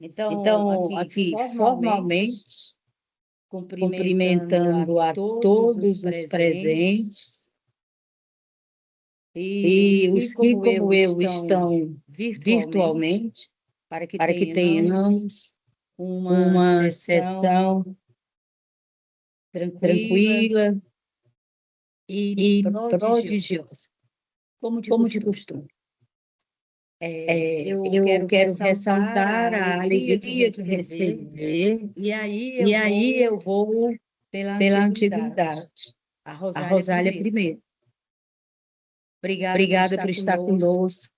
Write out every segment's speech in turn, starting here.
Então, aqui, formalmente, cumprimentando a todos os presentes e os que, como eu, estão virtualmente, para que tenhamos uma sessão tranquila e prodigiosa, como de costume. Eu quero ressaltar a alegria de receber, e aí eu vou pela antiguidade. A Rosália primeiro. Obrigada por estar conosco.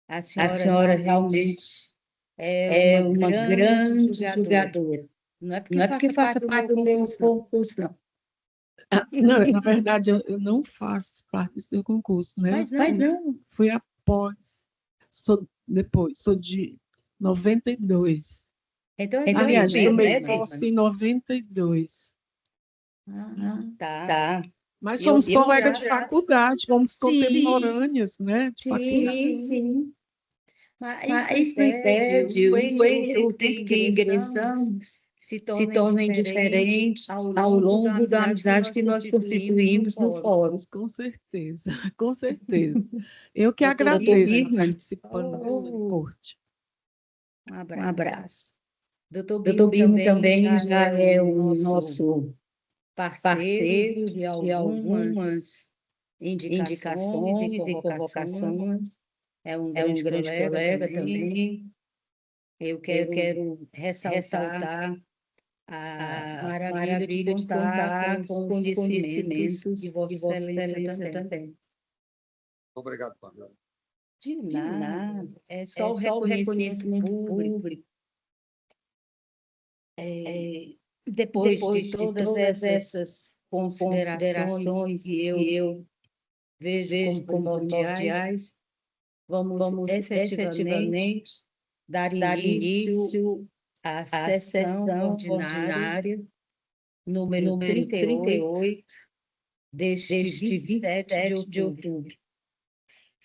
A senhora realmente é uma grande jogadora. Não é porque faça parte do meu concurso, não. Não, na verdade, eu não faço parte do seu concurso, né? Mas não. Fui após, sou de 92. Então, aliás, tomei mesmo, posse em 92. Tá. Mas fomos colegas de faculdade, fomos contemporâneas, né? De faculdade. Sim. Mas isso não impede o tempo que ingressamos se torna indiferente ao longo da amizade que nós constituímos no fórum. Com certeza, com certeza. Eu que agradeço estar participando dessa corte. Um abraço. Doutor Birman também já é o nosso parceiro de algumas indicações e convocações. É um grande colega também. Eu quero ressaltar a maravilha de contar com os conhecimentos de Vossa Excelência também. Obrigado, Pamela. De nada. É só o reconhecimento público. Depois de todas essas considerações que eu vejo como primordiais, vamos efetivamente dar início à sessão ordinária número 38 deste 27 de outubro.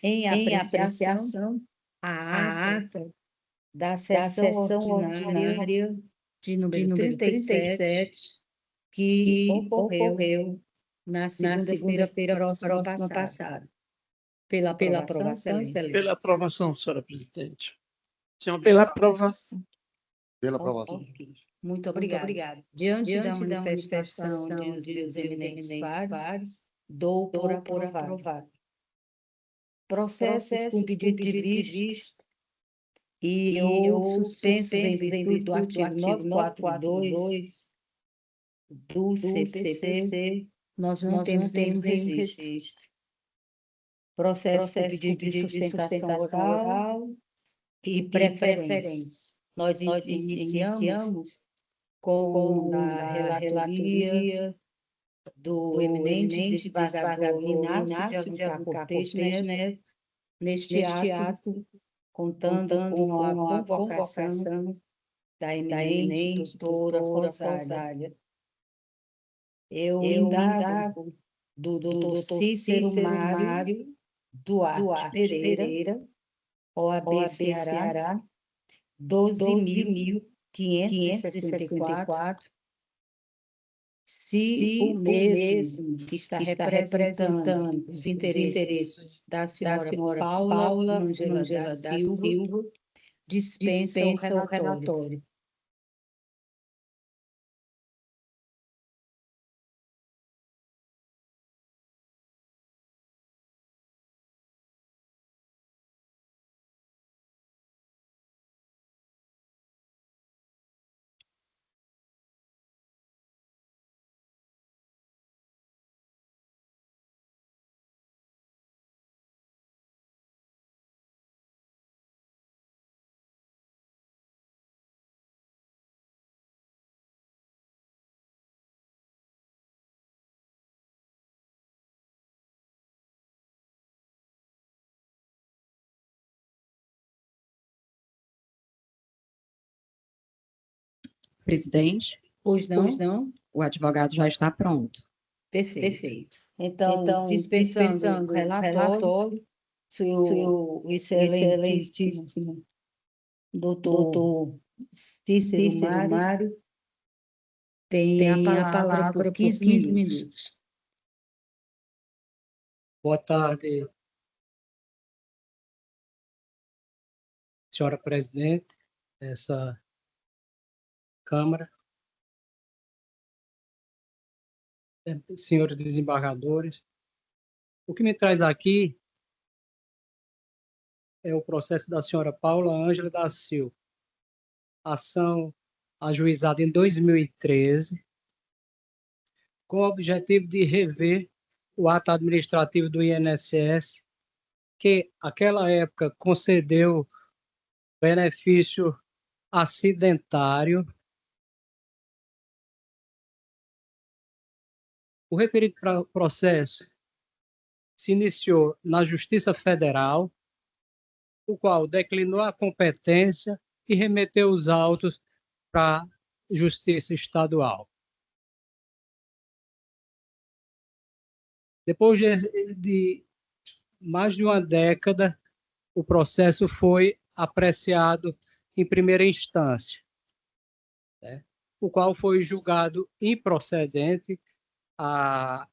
Em apreciação, a ata da sessão ordinária de número 37, que ocorreu na segunda-feira próxima passada. Pela aprovação, excelência. Pela aprovação, senhora presidente. Pela aprovação. Pela aprovação. Okay. Muito obrigada. Diante da manifestação dos eminentes pares, dou por aprovado. Processos com pedido de vista e ou suspensos em virtude do artigo 942 do CPC, nós não temos nenhum registro. Processo com pedido de sustentação oral e preferência. Nós iniciamos com a relatoria do eminente desembargador Inácio de Alencar Cortes Neto, neste ato, contando com a convocação da eminente doutora Rosália. Eu indago do doutor Cícero Mário Duarte Pereira, OAB Ceará, 12.564, se o mesmo que está representando os interesses da senhora Paula Ângela da Silva dispensa o relatório. Presidente, Pois não? o advogado já está pronto. Perfeito. Então, dispensando o relatório, o excelentíssimo doutor Cícero Mário tem a palavra por 15 minutos. Boa tarde, senhora presidente dessa Câmara, senhores desembargadores. O que me traz aqui é o processo da senhora Paula Ângela da Silva, ação ajuizada em 2013, com o objetivo de rever o ato administrativo do INSS, que naquela época concedeu benefício acidentário. O referido processo se iniciou na Justiça Federal, o qual declinou a competência e remeteu os autos para a Justiça Estadual. Depois de mais de uma década, o processo foi apreciado em primeira instância, né, o qual foi julgado improcedente a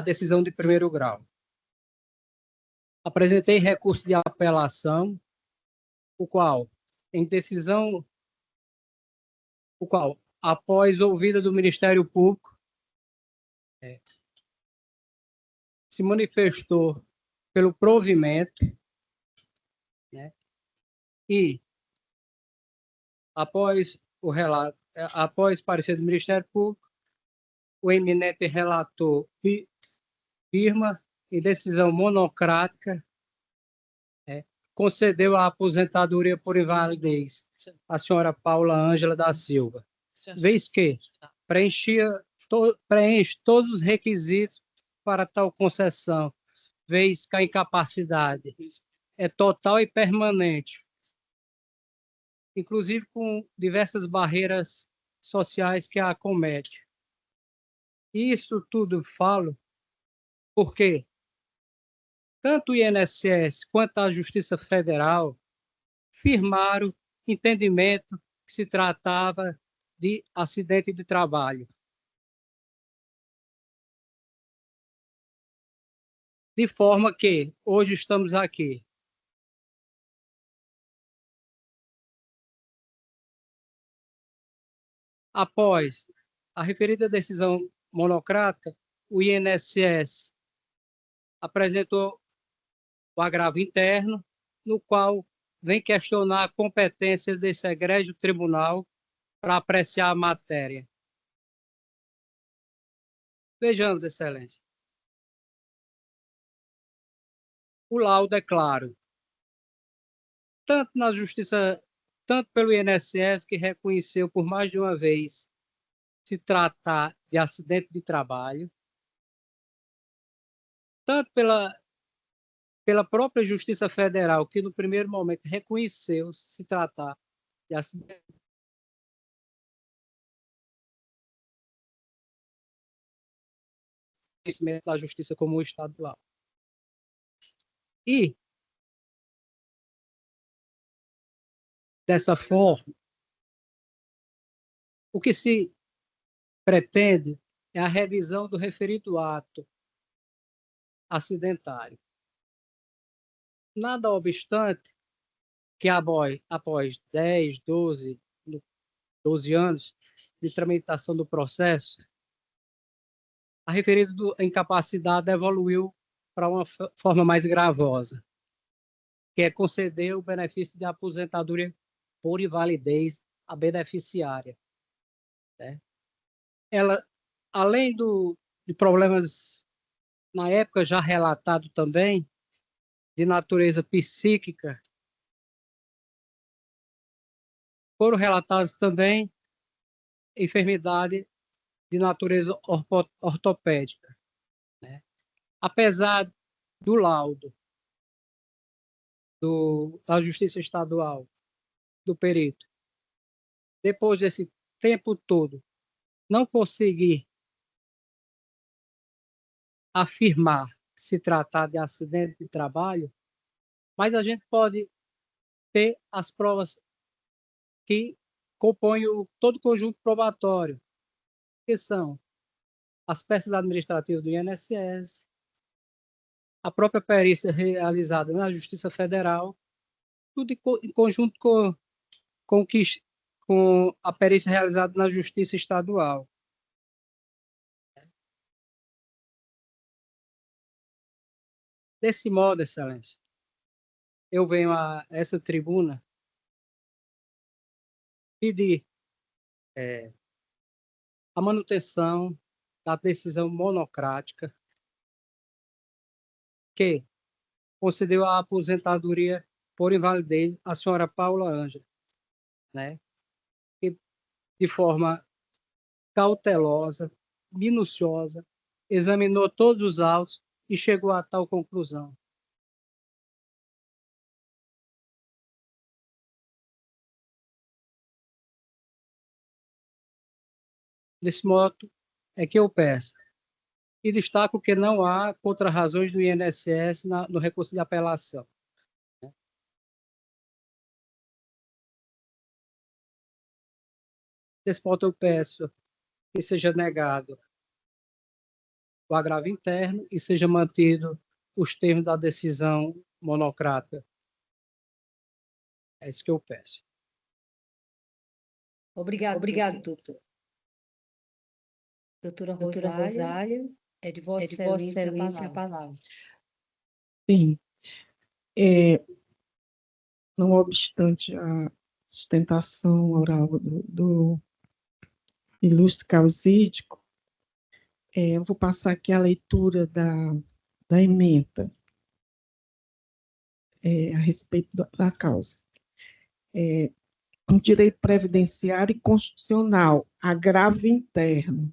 decisão de primeiro grau. Apresentei recurso de apelação, após ouvida do Ministério Público, se manifestou pelo provimento, né, e após parecer do Ministério Público, o eminente relator firma em decisão monocrática, concedeu a aposentadoria por invalidez à senhora Paula Ângela da Silva, vez que preenche todos os requisitos para tal concessão, vez que a incapacidade é total e permanente, inclusive com diversas barreiras sociais que a acometem. Isso tudo falo porque tanto o INSS quanto a Justiça Federal firmaram entendimento que se tratava de acidente de trabalho. De forma que hoje estamos aqui. Após a referida decisão monocrática, o INSS apresentou o agravo interno, no qual vem questionar a competência desse egrégio tribunal para apreciar a matéria. Vejamos, Excelência. O laudo é claro, tanto na Justiça, tanto pelo INSS, que reconheceu por mais de uma vez se tratar de acidente de trabalho, tanto pela própria Justiça Federal, que no primeiro momento reconheceu se tratar de acidente da Justiça Comum Estadual. E, dessa forma, o que se pretende é a revisão do referido ato acidentário. Nada obstante que após 10, 12 anos de tramitação do processo, a referida incapacidade evoluiu para uma forma mais gravosa, que é conceder o benefício de aposentadoria por invalidez à beneficiária, né? Ela, além de problemas, na época já relatado também, de natureza psíquica, foram relatados também enfermidade de natureza ortopédica, né? Apesar do laudo da Justiça Estadual, do perito, depois desse tempo todo, não conseguir afirmar se tratar de acidente de trabalho, mas a gente pode ter as provas que compõem todo o conjunto probatório, que são as peças administrativas do INSS, a própria perícia realizada na Justiça Federal, tudo em conjunto com a perícia realizada na Justiça Estadual. Desse modo, Excelência, eu venho a essa tribuna pedir a manutenção da decisão monocrática que concedeu a aposentadoria por invalidez à senhora Paula Ângela, né? Que, de forma cautelosa, minuciosa, examinou todos os autos e chegou a tal conclusão. Desse modo é que eu peço. E destaco que não há contrarrazões do INSS no recurso de apelação. Desse ponto eu peço que seja negado o agravo interno e seja mantido os termos da decisão monocrática. É isso que eu peço. Obrigado, doutor. Doutora Rosália, é de Vossa Excelência a palavra. Sim. Não obstante a sustentação oral do ilustre causídico, eu vou passar aqui a leitura da ementa a respeito da causa. Um direito previdenciário e constitucional, agravo interno,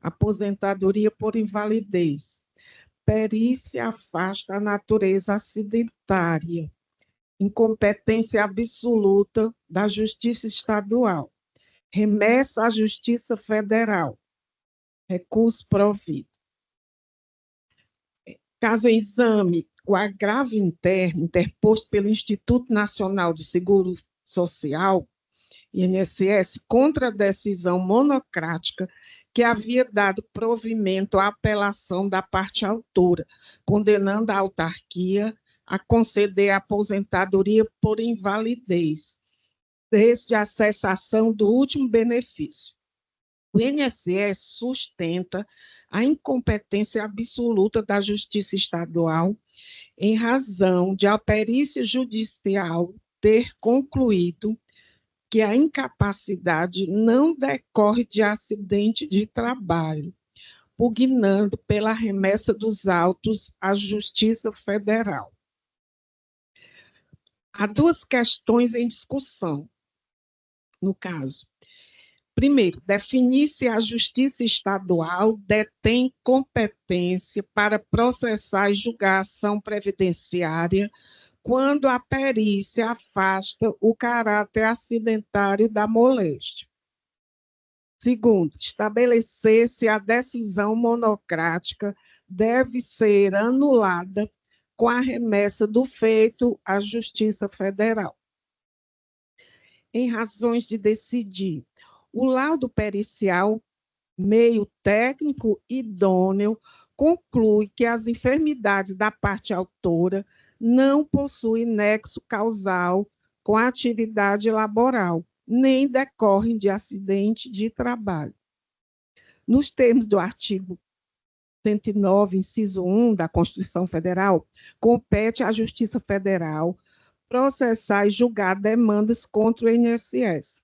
aposentadoria por invalidez, perícia afasta a natureza acidentária, incompetência absoluta da Justiça Estadual, remessa à Justiça Federal, recurso provido. Caso em exame, o agravo interno interposto pelo Instituto Nacional do Seguro Social, INSS, contra a decisão monocrática que havia dado provimento à apelação da parte autora, condenando a autarquia a conceder a aposentadoria por invalidez, desde a cessação do último benefício. O INSS sustenta a incompetência absoluta da Justiça Estadual em razão de a perícia judicial ter concluído que a incapacidade não decorre de acidente de trabalho, pugnando pela remessa dos autos à Justiça Federal. Há duas questões em discussão, no caso. Primeiro, definir se a Justiça Estadual detém competência para processar e julgar ação previdenciária quando a perícia afasta o caráter acidentário da moléstia. Segundo, estabelecer se a decisão monocrática deve ser anulada com a remessa do feito à Justiça Federal. Em razões de decidir, o laudo pericial, meio técnico idôneo, conclui que as enfermidades da parte autora não possuem nexo causal com a atividade laboral, nem decorrem de acidente de trabalho. Nos termos do artigo 109, inciso 1 da Constituição Federal, compete à Justiça Federal processar e julgar demandas contra o INSS,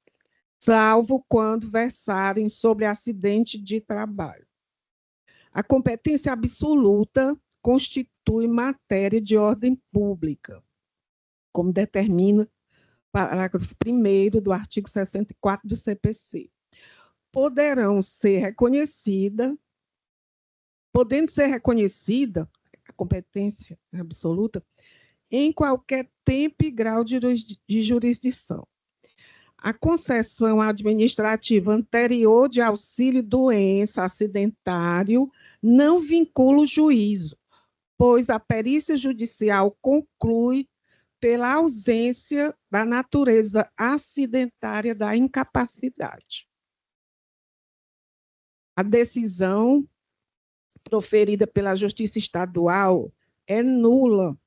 salvo quando versarem sobre acidente de trabalho. A competência absoluta constitui matéria de ordem pública, como determina o parágrafo 1º do artigo 64 do CPC. Podendo ser reconhecida a competência absoluta em qualquer tempo e grau de jurisdição. A concessão administrativa anterior de auxílio-doença acidentário não vincula o juízo, pois a perícia judicial conclui pela ausência da natureza acidentária da incapacidade. A decisão proferida pela Justiça Estadual é nula,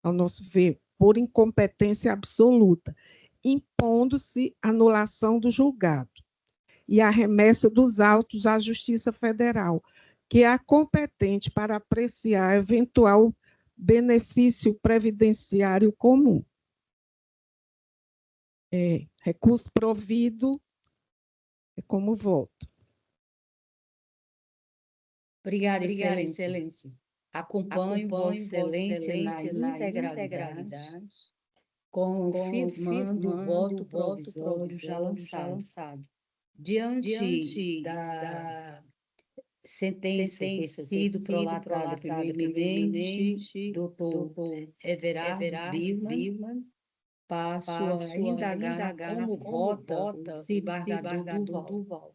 ao nosso ver, por incompetência absoluta, impondo-se anulação do julgado e a remessa dos autos à Justiça Federal, que é a competente para apreciar eventual benefício previdenciário comum. Recurso provido é como voto. Obrigada, Excelência. Acompanho Vossa Excelência na integralidade, confirmando o voto provisório já lançado. Diante da sentença sido prolatada pelo eminente doutor Everardo Birman, passo a indagar como vota o desembargador Durval.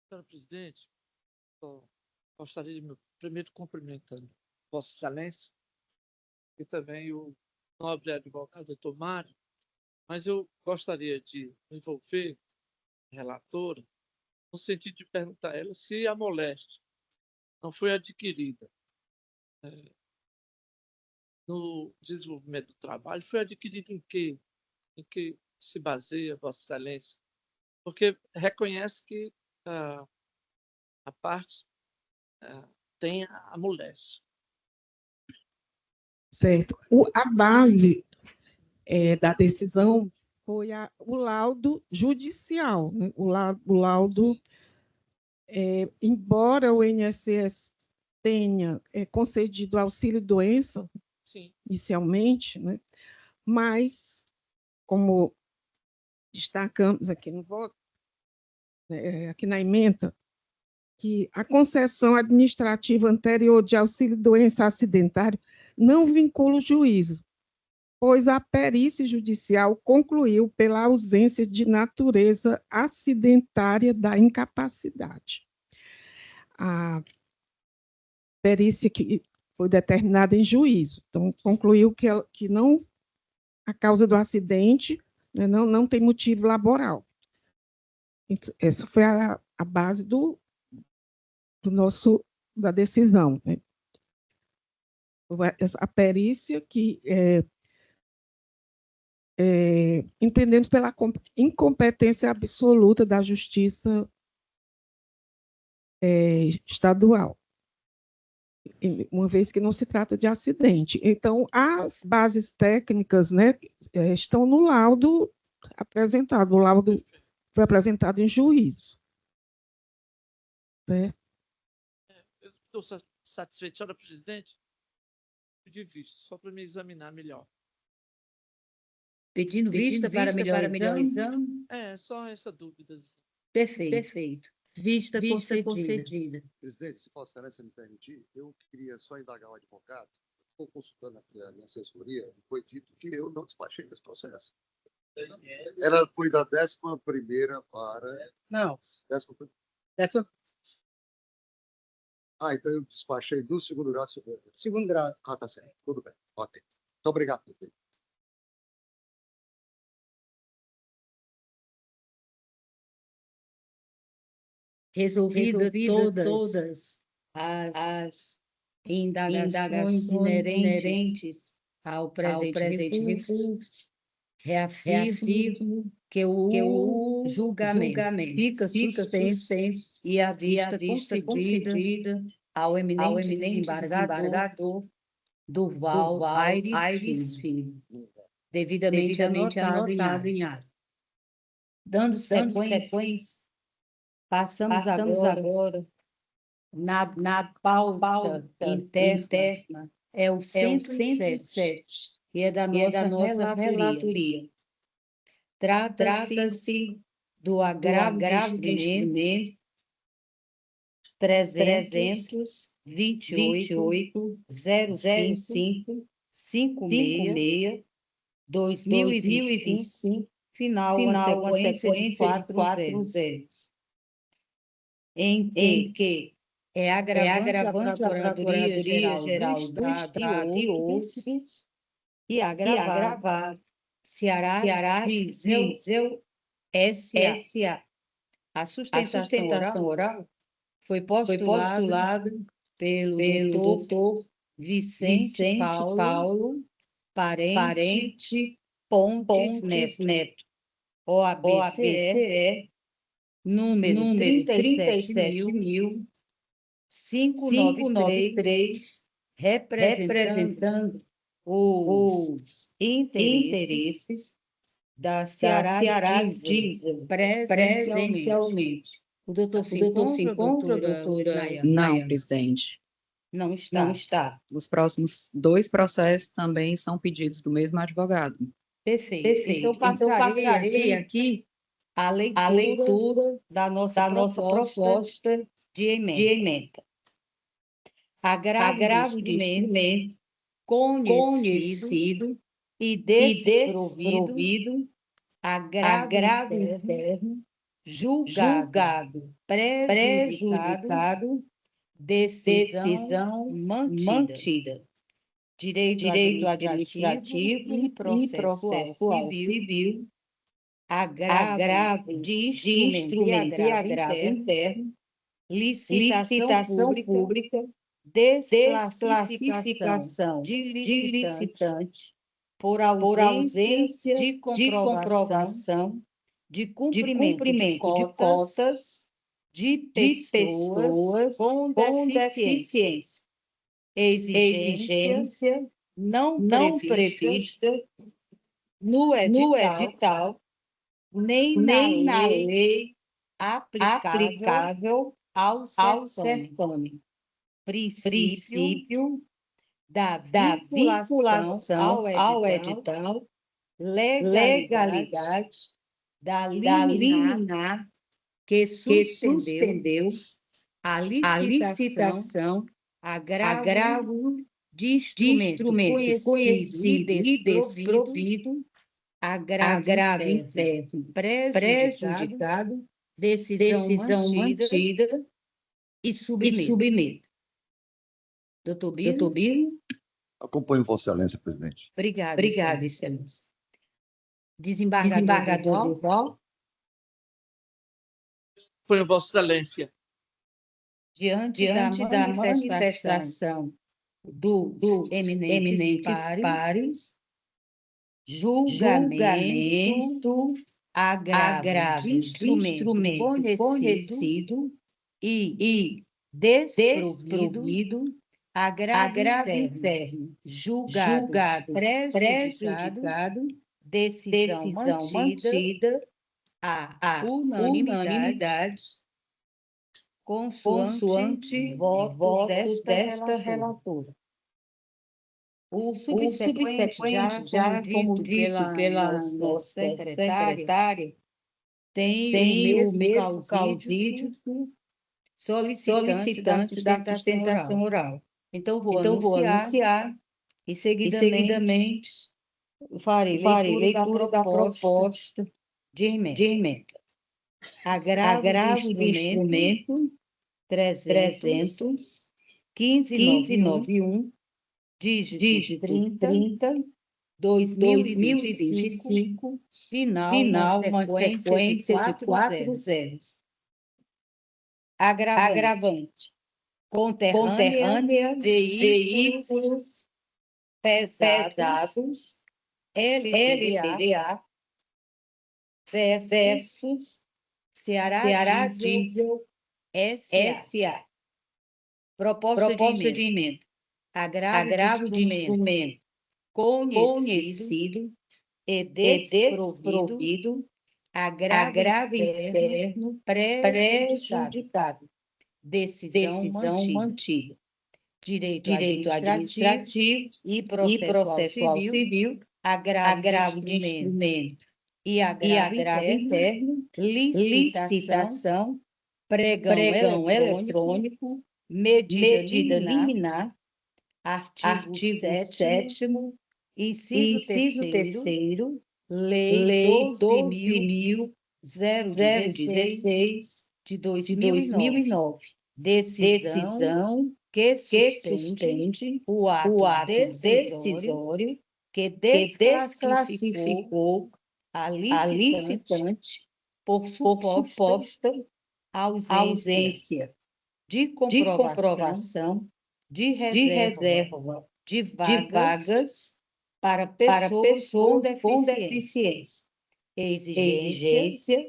Senhora presidente, gostaria de primeiro cumprimentando Vossa Excelência e também o nobre advogado doutor Mário, mas eu gostaria de me envolver, relatora, no sentido de perguntar a ela se a moléstia não foi adquirida no desenvolvimento do trabalho, foi adquirida em que se baseia Vossa Excelência? Porque reconhece que a parte tem a moléstia. Certo. A base da decisão foi o laudo judicial, né? O laudo, embora o INSS tenha concedido auxílio-doença, inicialmente, né? Mas, como destacamos aqui no voto, aqui na ementa, que a concessão administrativa anterior de auxílio-doença acidentário não vincula o juízo, pois a perícia judicial concluiu pela ausência de natureza acidentária da incapacidade. A perícia que foi determinada em juízo, então concluiu que não, a causa do acidente, né, não tem motivo laboral. Essa foi a base da decisão, né? A perícia que entendendo pela incompetência absoluta da Justiça Estadual, uma vez que não se trata de acidente. Então, as bases técnicas, né, estão no laudo apresentado, o laudo foi apresentado em juízo. Certo? Eu estou satisfeito, senhora presidente, de vista, só para me examinar melhor. Pedindo vista para melhor exame? Só essa dúvida. Perfeito. Vista concedida. Presidente, se Vossa Excelência me permitir, eu queria só indagar o advogado. Estou consultando aqui a minha assessoria, foi dito que eu não despachei esse processo. Foi da 11ª para... Não. 11ª. Então eu despachei do segundo grau. Segundo grau. Tá certo. Tudo bem. Ok. Muito obrigado, presidente. Resolvidas todas as indagações inerentes ao presente recurso, reafirmo que o julgamento fica suspenso e a vista concedida ao eminente desembargador Durval Aires Filho, devidamente anotado em ata. Dando sequência, passamos agora na pauta interna, é o 107, que é da nossa relatoria. Trata-se do agravo de instrumento 328.05.56.2025, final uma sequência de quatro zeros. Em que é agravante a Procuradoria-Geral do Estado e outros, e agravado Ceará Diesel S.A. A sustentação oral foi postulado pelo doutor Vicente Paulo Parente Pontes Neto, OABCE, número 37.593, representando os interesses da Ceará Diesel presencialmente. O doutor se encontra, doutora? Não, presidente. Não está. Os próximos 2 processos também são pedidos do mesmo advogado. Perfeito. Então, passarei aqui a leitura da nossa proposta de emenda. Agravo de instrumento conhecido e desprovido, agravo interno, julgado, prejudicado, decisão mantida, direito administrativo e processual civil, agravo de instrumento e agravo interno, licitação pública, desclassificação de licitante por ausência de comprovação de cumprimento de cotas de pessoas com deficiência, exigência não prevista no edital, nem na lei aplicável ao certame. Princípio da vinculação ao edital, legalidade da liminar que suspendeu a licitação, agravo de instrumento conhecido e desprovido, agravo interno prejudicado, decisão mantida e submeta. Doutor Biro? Acompanho Vossa Excelência, presidente. Obrigada, Excelência. Desembargador Durval? Foi Vossa Excelência. Diante da manifestação dos eminentes pares, julgamento, agravo de instrumento conhecido e desprovido, agravo interno, julgado, prejudicado, decisão mantida, a unanimidade, consoante voto desta relatora. O subsequente, já como dito pela nossa secretária, tem o mesmo causídio solicitante da sustentação oral. Então, vou anunciar e, seguidamente, farei leitura da proposta de emenda. Agravo de instrumento 300-1591, dígito 30-2025, final uma sequência de 4 zeros. Agravante. Conterrânea, veículos pesados, LTDA, versus Ceará Diesel S.A. Proposta de emenda. Agravo de instrumento conhecido e desprovido, agravo interno prejudicado, decisão mantida, direito administrativo e processual civil, agravo de instrumento e agravo interno, licitação, pregão eletrônico, medida liminar, artigo 7º, inciso 3º, Lei 12.016 de 2009. Decisão que suspende o ato decisório que desclassificou a licitante por suposta ausência de comprovação de reserva de vagas para pessoas com deficiência. Exigência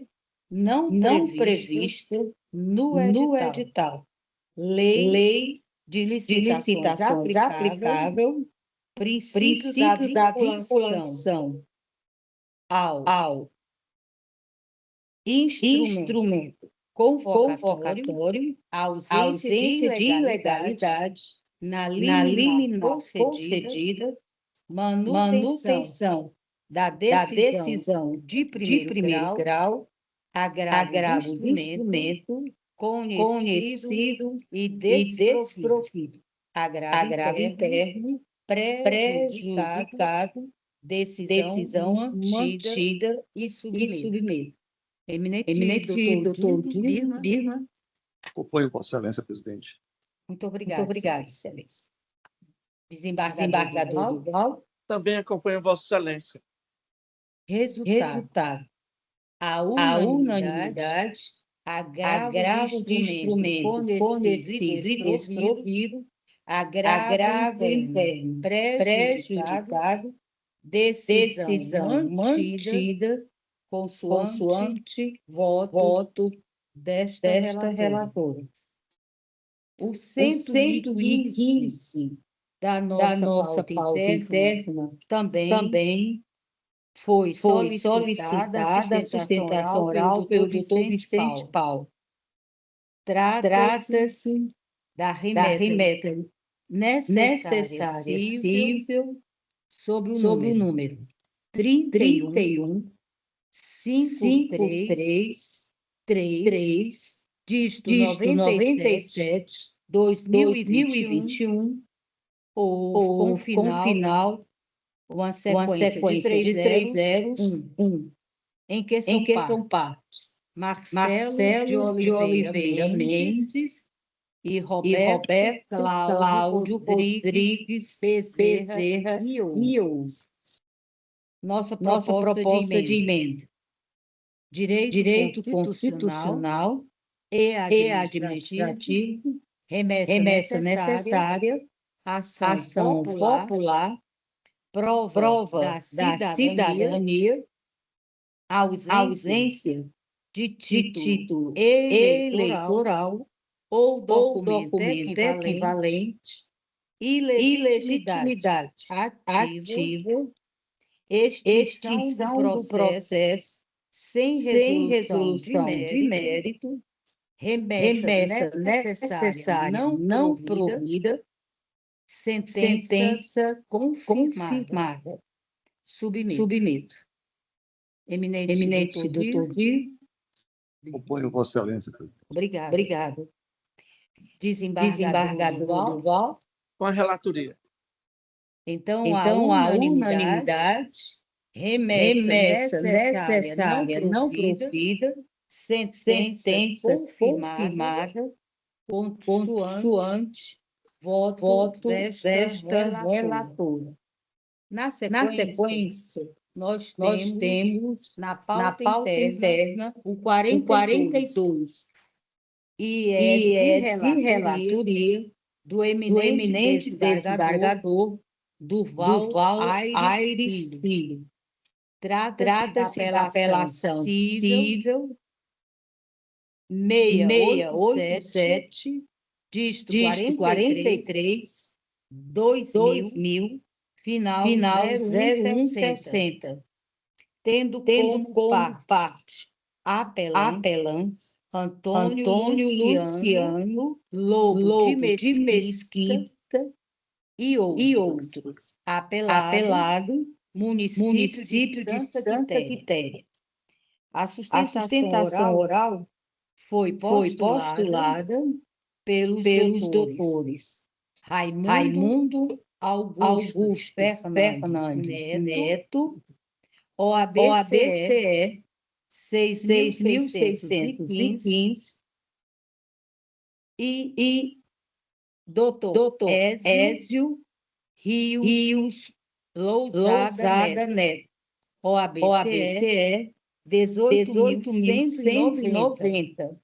não prevista no edital. Lei de licitações aplicável, princípio da vinculação ao instrumento convocatório, ausência de ilegalidade na liminar concedida, manutenção da decisão de primeiro grau, agravo do instrumento conhecido e desprovido, agravo interno prejudicado, decisão mantida e submetido. Eminente doutor Birma. Apoio Vossa Excelência, presidente. Muito obrigada, Excelência. Desembargador Duval. Também acompanho Vossa Excelência. Resultado. A unanimidade, agravo de instrumento conhecido e desprovido, agravo interno prejudicado, decisão mantida consoante voto desta relatora. O 115 da nossa pauta interna também foi solicitada a sustentação oral pelo doutor Vicente Paulo. Trata-se da remeta necessária cível sob o número 31.53.3, dígito 97/2021, ou com final uma sequência de 3 zeros, 1, em que são partes Marcelo de Oliveira Mendes e Roberto Cláudio Rodrigues Bezerra e outros. Nossa proposta de emenda: direito constitucional e administrativo, remessa necessária, ação popular, prova da cidadania, ausência de título eleitoral ou documento equivalente, ilegitimidade ativa, extinção do processo sem resolução de mérito, remessa necessária não provida, sentença confirmada. Submeto. Eminente doutor Dir. Apoio Vossa Excelência, presidente. Obrigada. Desembargador Duval. Com a relatoria. Então, a unanimidade, remessa necessária não provida, sentença confirmada, consoante voto desta relatora. Na sequência, nós temos na pauta interna o 42, e é de relatoria do eminente desembargador Duval Aires Filho. Trata-se da apelação cível 687, dígito 43/2000, final 0160, tendo como parte apelante Antônio Luciano Lobo de Mesquita e outros. Apelado município de Santa Quitéria. A sustentação oral foi postulada pelos doutores Raimundo Augusto Fernandes Neto, OAB-CE 6.615 e Dr. Ézio Rios Lousada Neto. OAB-CE 18.190,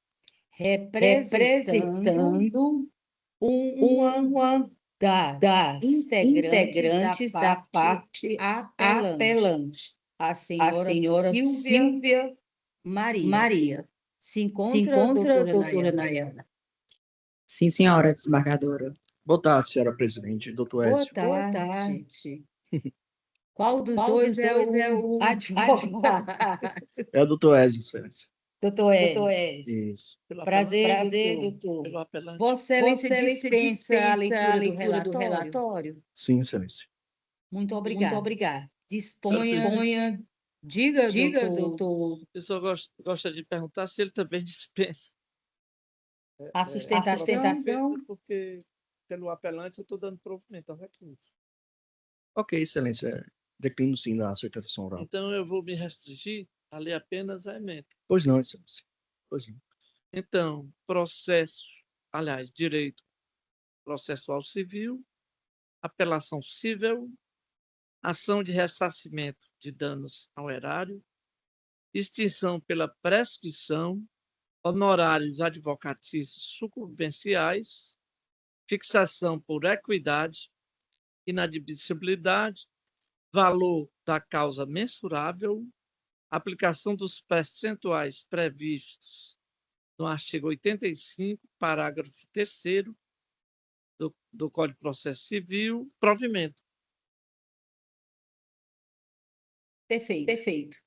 representando uma das integrantes da parte apelante, a senhora Silvia Maria. Se encontra, doutora Nayana? Sim, senhora desembargadora. Boa tarde, senhora presidente, doutor Boa Ézio. tarde. Qual dos dois é o advogado? É o doutor Ézio, excelência. Doutor Ézio. Isso. Prazer, doutor. Pelo apelante. Vossa Excelência dispensa a leitura do relatório? Sim, excelência. Muito obrigada. Disponha. Diga, doutor. Eu só gosto de perguntar se ele também dispensa. A sustentação. Porque, pelo apelante, eu estou dando provimento ao recurso. Ok, excelência. Declino sim da sustentação oral. Então, eu vou me restringir a ler apenas a emenda. Pois não, excelência. Pois não. Então, direito processual civil, apelação civil, ação de ressarcimento de danos ao erário, extinção pela prescrição, honorários advocatícios sucumbenciais, fixação por equidade, inadmissibilidade, valor da causa mensurável, aplicação dos percentuais previstos no artigo 85, parágrafo 3º do Código de Processo Civil, provimento. Perfeito.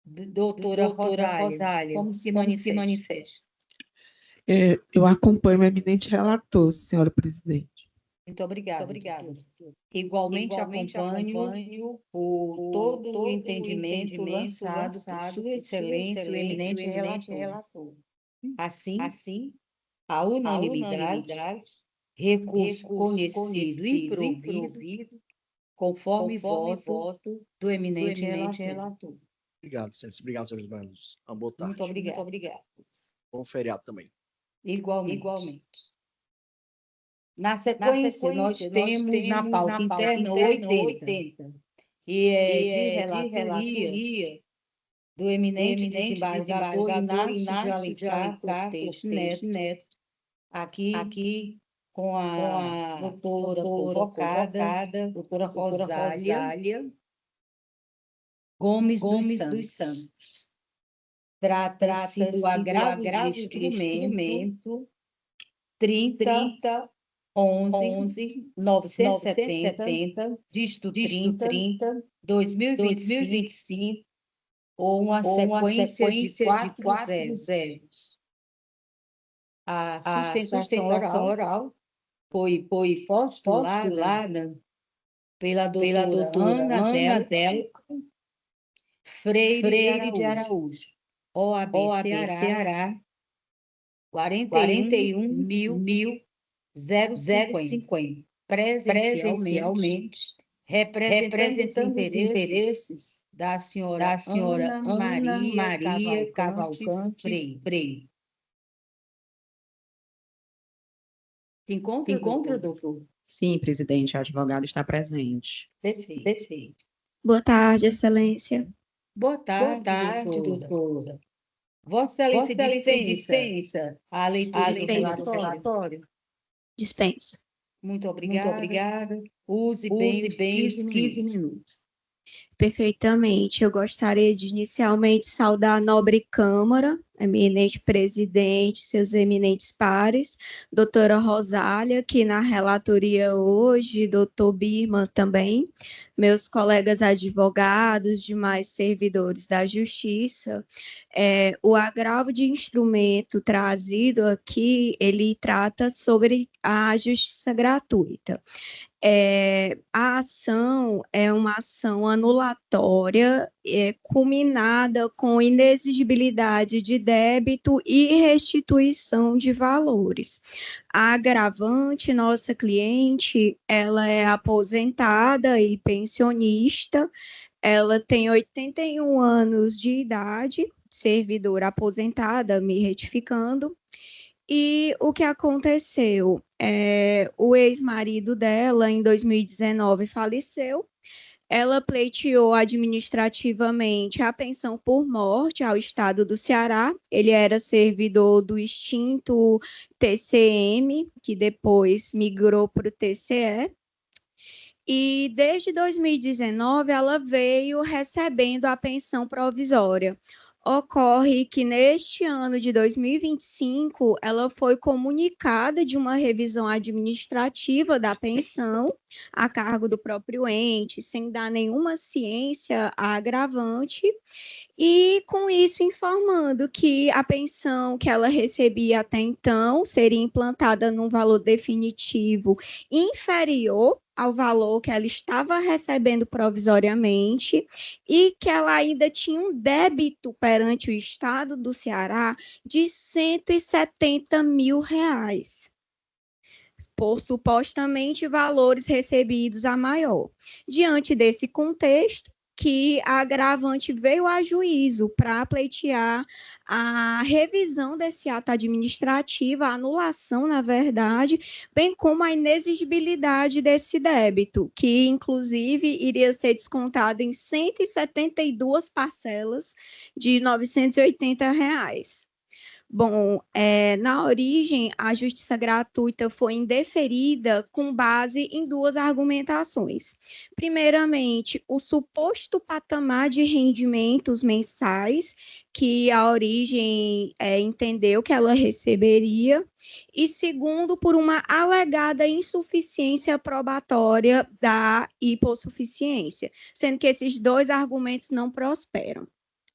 Doutora Rosália, como se manifesta? Eu acompanho o eminente relator, senhora presidente. Muito obrigada. Igualmente acompanho todo o entendimento lançado por Sua Excelência, o eminente relator. Assim, a unanimidade, recurso conhecido e provido, conforme voto do eminente relator. Obrigado, excelência. Obrigado, senhores membros. Uma boa tarde. Muito obrigada. Bom feriado também. Igualmente. Na sequência, nós temos na pauta interna 80, e é de relatoria do eminente desembargador Inácio de Alencar Cortes Neto, aqui com a doutora convocada, doutora Rosália Gomes dos Santos. Trata-se do agravo de instrumento 30.11.970, dígito 30, 2025, ou uma sequência de 4 zeros. A sustentação oral foi postulada pela doutora Ana Dela Freire de Araújo, OAB Ceará, 41.050, presencialmente, representando os interesses da senhora Ana Maria Cavalcante Freire. Se encontra, doutor? Sim, presidente, a advogada está presente. Perfeito. Boa tarde, excelência. Boa tarde, doutora. Vossa Excelência dispensa a leitura do relatório? Dispenso. Muito obrigada. Use bem os 15 minutos. Perfeitamente. Eu gostaria de inicialmente saudar a nobre Câmara, eminente presidente, seus eminentes pares, doutora Rosália, que na relatoria hoje, doutor Birman também, meus colegas advogados, demais servidores da Justiça. O agravo de instrumento trazido aqui, ele trata sobre a justiça gratuita. A ação é uma ação anulatória, culminada com inexigibilidade de débito e restituição de valores. A agravante, nossa cliente, ela é aposentada e pensionista, ela tem 81 anos de idade, servidora aposentada, me retificando. E o que aconteceu? O ex-marido dela, em 2019, faleceu. Ela pleiteou administrativamente a pensão por morte ao estado do Ceará. Ele era servidor do extinto TCM, que depois migrou para o TCE. E desde 2019 ela veio recebendo a pensão provisória. Ocorre que neste ano de 2025 ela foi comunicada de uma revisão administrativa da pensão a cargo do próprio ente, sem dar nenhuma ciência à agravante, e com isso informando que a pensão que ela recebia até então seria implantada num valor definitivo inferior ao valor que ela estava recebendo provisoriamente e que ela ainda tinha um débito perante o Estado do Ceará de R$170 mil, por supostamente valores recebidos a maior. Diante desse contexto, que a agravante veio a juízo para pleitear a revisão desse ato administrativo, a anulação, na verdade, bem como a inexigibilidade desse débito, que, inclusive, iria ser descontado em 172 parcelas de R$980. Bom, na origem, a justiça gratuita foi indeferida com base em duas argumentações. Primeiramente, o suposto patamar de rendimentos mensais que a origem entendeu que ela receberia, e segundo, por uma alegada insuficiência probatória da hipossuficiência, sendo que esses dois argumentos não prosperam.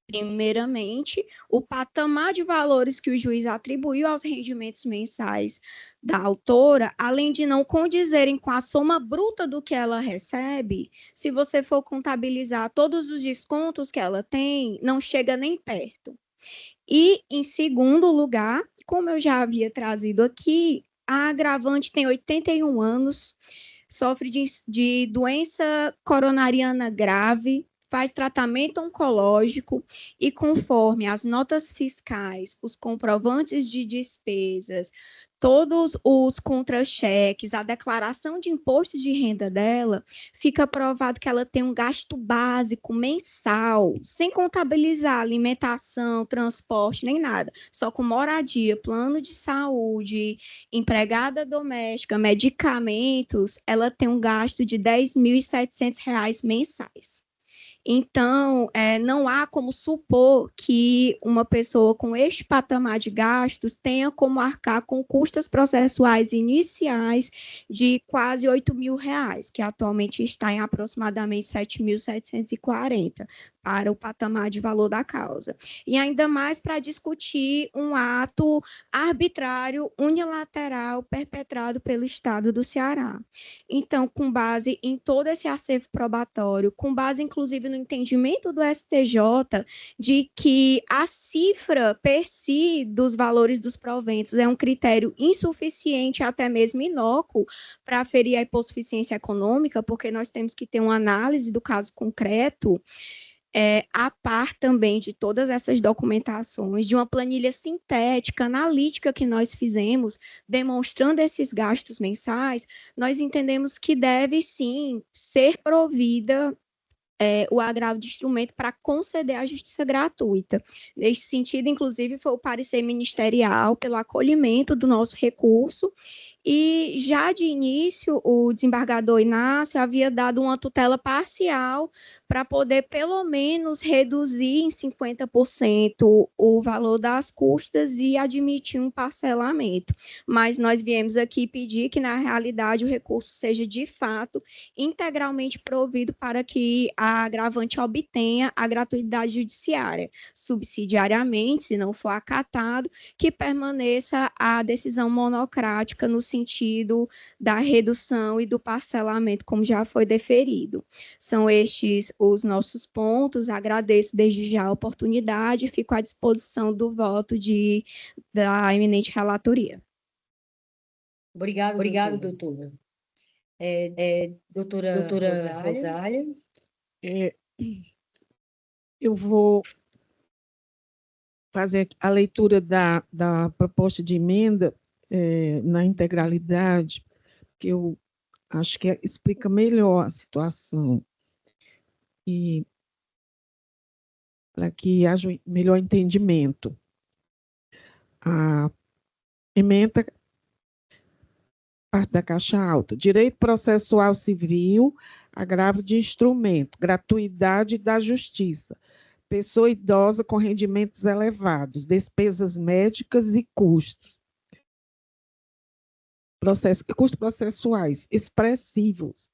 Primeiramente, o patamar de valores que o juiz atribuiu aos rendimentos mensais da autora, além de não condizerem com a soma bruta do que ela recebe, se você for contabilizar todos os descontos que ela tem, não chega nem perto. E, em segundo lugar, como eu já havia trazido aqui, a agravante tem 81 anos, sofre de doença coronariana grave, faz tratamento oncológico e, conforme as notas fiscais, os comprovantes de despesas, todos os contra-cheques, a declaração de imposto de renda dela, fica provado que ela tem um gasto básico mensal, sem contabilizar alimentação, transporte, nem nada, só com moradia, plano de saúde, empregada doméstica, medicamentos, ela tem um gasto de R$10.700 mensais. Então, não há como supor que uma pessoa com este patamar de gastos tenha como arcar com custas processuais iniciais de quase R$8.000, que atualmente está em aproximadamente 7.740 para o patamar de valor da causa. E ainda mais para discutir um ato arbitrário, unilateral, perpetrado pelo Estado do Ceará. Então, com base em todo esse acervo probatório, com base, inclusive, no entendimento do STJ de que a cifra per si dos valores dos proventos é um critério insuficiente, até mesmo inócuo, para aferir a hipossuficiência econômica, porque nós temos que ter uma análise do caso concreto, a par também de todas essas documentações, de uma planilha sintética, analítica que nós fizemos, demonstrando esses gastos mensais, nós entendemos que deve, sim, ser provida o agravo de instrumento para conceder a justiça gratuita. Nesse sentido, inclusive, foi o parecer ministerial pelo acolhimento do nosso recurso, e já de início o desembargador Inácio havia dado uma tutela parcial para poder pelo menos reduzir em 50% o valor das custas e admitir um parcelamento. Mas nós viemos aqui pedir que, na realidade, o recurso seja de fato integralmente provido para que a agravante obtenha a gratuidade judiciária. Subsidiariamente, se não for acatado, que permaneça a decisão monocrática no sentido da redução e do parcelamento, como já foi deferido. São estes os nossos pontos. Agradeço desde já a oportunidade e fico à disposição do voto da eminente relatoria. Obrigada, doutora. Doutora Rosália. Eu vou fazer a leitura da proposta de emenda na integralidade, que eu acho que explica melhor a situação e para que haja um melhor entendimento. A emenda parte da caixa alta. Direito processual civil, agravo de instrumento, gratuidade da justiça, pessoa idosa com rendimentos elevados, despesas médicas e custos. Custos processuais expressivos.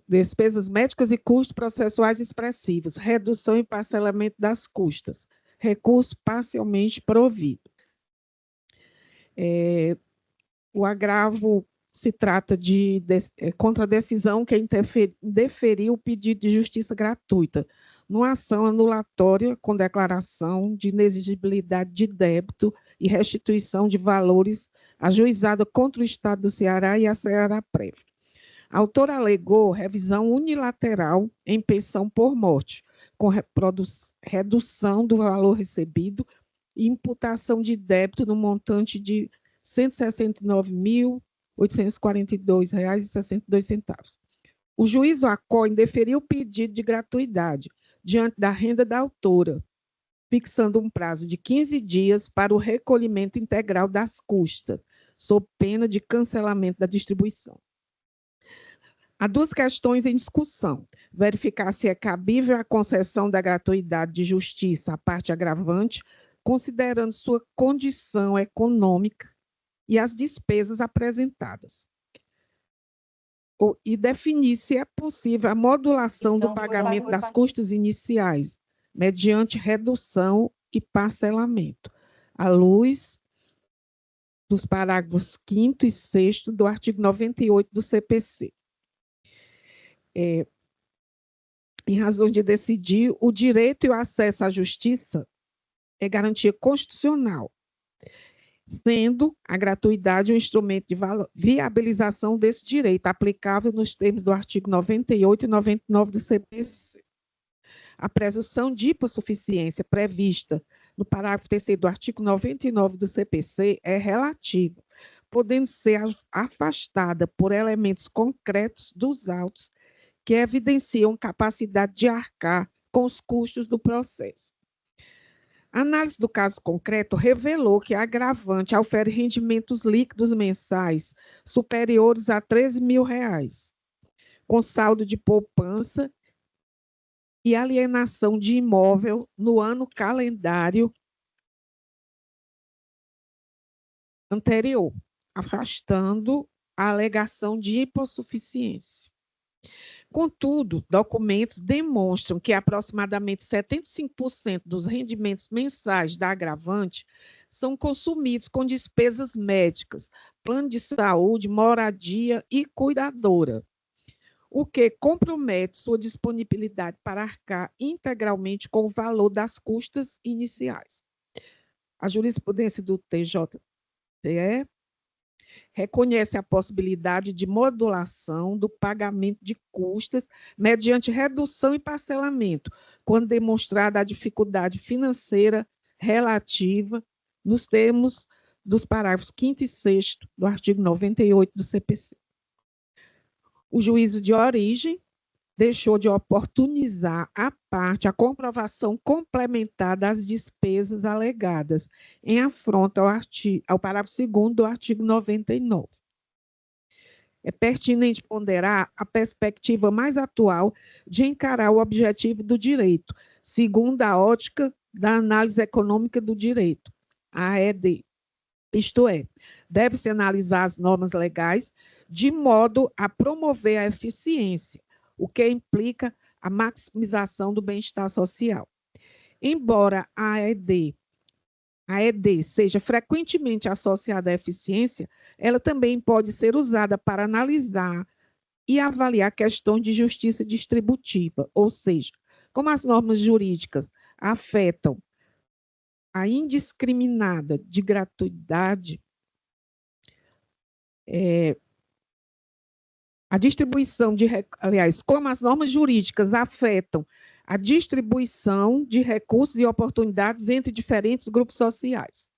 Despesas médicas e custos processuais expressivos. Redução e parcelamento das custas. Recurso parcialmente provido. O agravo se trata de contradecisão que indeferiu o pedido de justiça gratuita, numa ação anulatória com declaração de inexigibilidade de débito e restituição de valores ajuizada contra o Estado do Ceará e a Ceará-Prev. A autora alegou revisão unilateral em pensão por morte, com redução do valor recebido e imputação de débito no montante de R$ 169.842,62. O juízo ACOI indeferiu o pedido de gratuidade diante da renda da autora, fixando um prazo de 15 dias para o recolhimento integral das custas, sob pena de cancelamento da distribuição. Há duas questões em discussão: verificar se é cabível a concessão da gratuidade de justiça à parte agravante, considerando sua condição econômica e as despesas apresentadas. E definir se é possível a modulação do pagamento das custas iniciais, mediante redução e parcelamento, à luz dos parágrafos 5º e 6º do artigo 98 do CPC. Em razão de decidir, o direito e o acesso à justiça é garantia constitucional, sendo a gratuidade um instrumento de viabilização desse direito, aplicável nos termos do artigo 98 e 99 do CPC. A presunção de hipossuficiência prevista no parágrafo 3º do artigo 99 do CPC é relativa, podendo ser afastada por elementos concretos dos autos que evidenciam capacidade de arcar com os custos do processo. A análise do caso concreto revelou que a agravante ofere rendimentos líquidos mensais superiores a R$ 13.000, com saldo de poupança e alienação de imóvel no ano calendário anterior, afastando a alegação de hipossuficiência. Contudo, documentos demonstram que aproximadamente 75% dos rendimentos mensais da agravante são consumidos com despesas médicas, plano de saúde, moradia e cuidadora, o que compromete sua disponibilidade para arcar integralmente com o valor das custas iniciais. A jurisprudência do TJCE reconhece a possibilidade de modulação do pagamento de custas mediante redução e parcelamento, quando demonstrada a dificuldade financeira relativa nos termos dos parágrafos 5º e 6º do artigo 98 do CPC. O juízo de origem deixou de oportunizar à parte a comprovação complementar das despesas alegadas, em afronta ao parágrafo 2º do artigo 99. É pertinente ponderar a perspectiva mais atual de encarar o objetivo do direito, segundo a ótica da análise econômica do direito, AED. Isto é, deve-se analisar as normas legais de modo a promover a eficiência, o que implica a maximização do bem-estar social. Embora a ED seja frequentemente associada à eficiência, ela também pode ser usada para analisar e avaliar questões de justiça distributiva, ou seja, como as normas jurídicas afetam a indiscriminada de gratuidade, a distribuição aliás, como as normas jurídicas afetam a distribuição de recursos e oportunidades entre diferentes grupos sociais.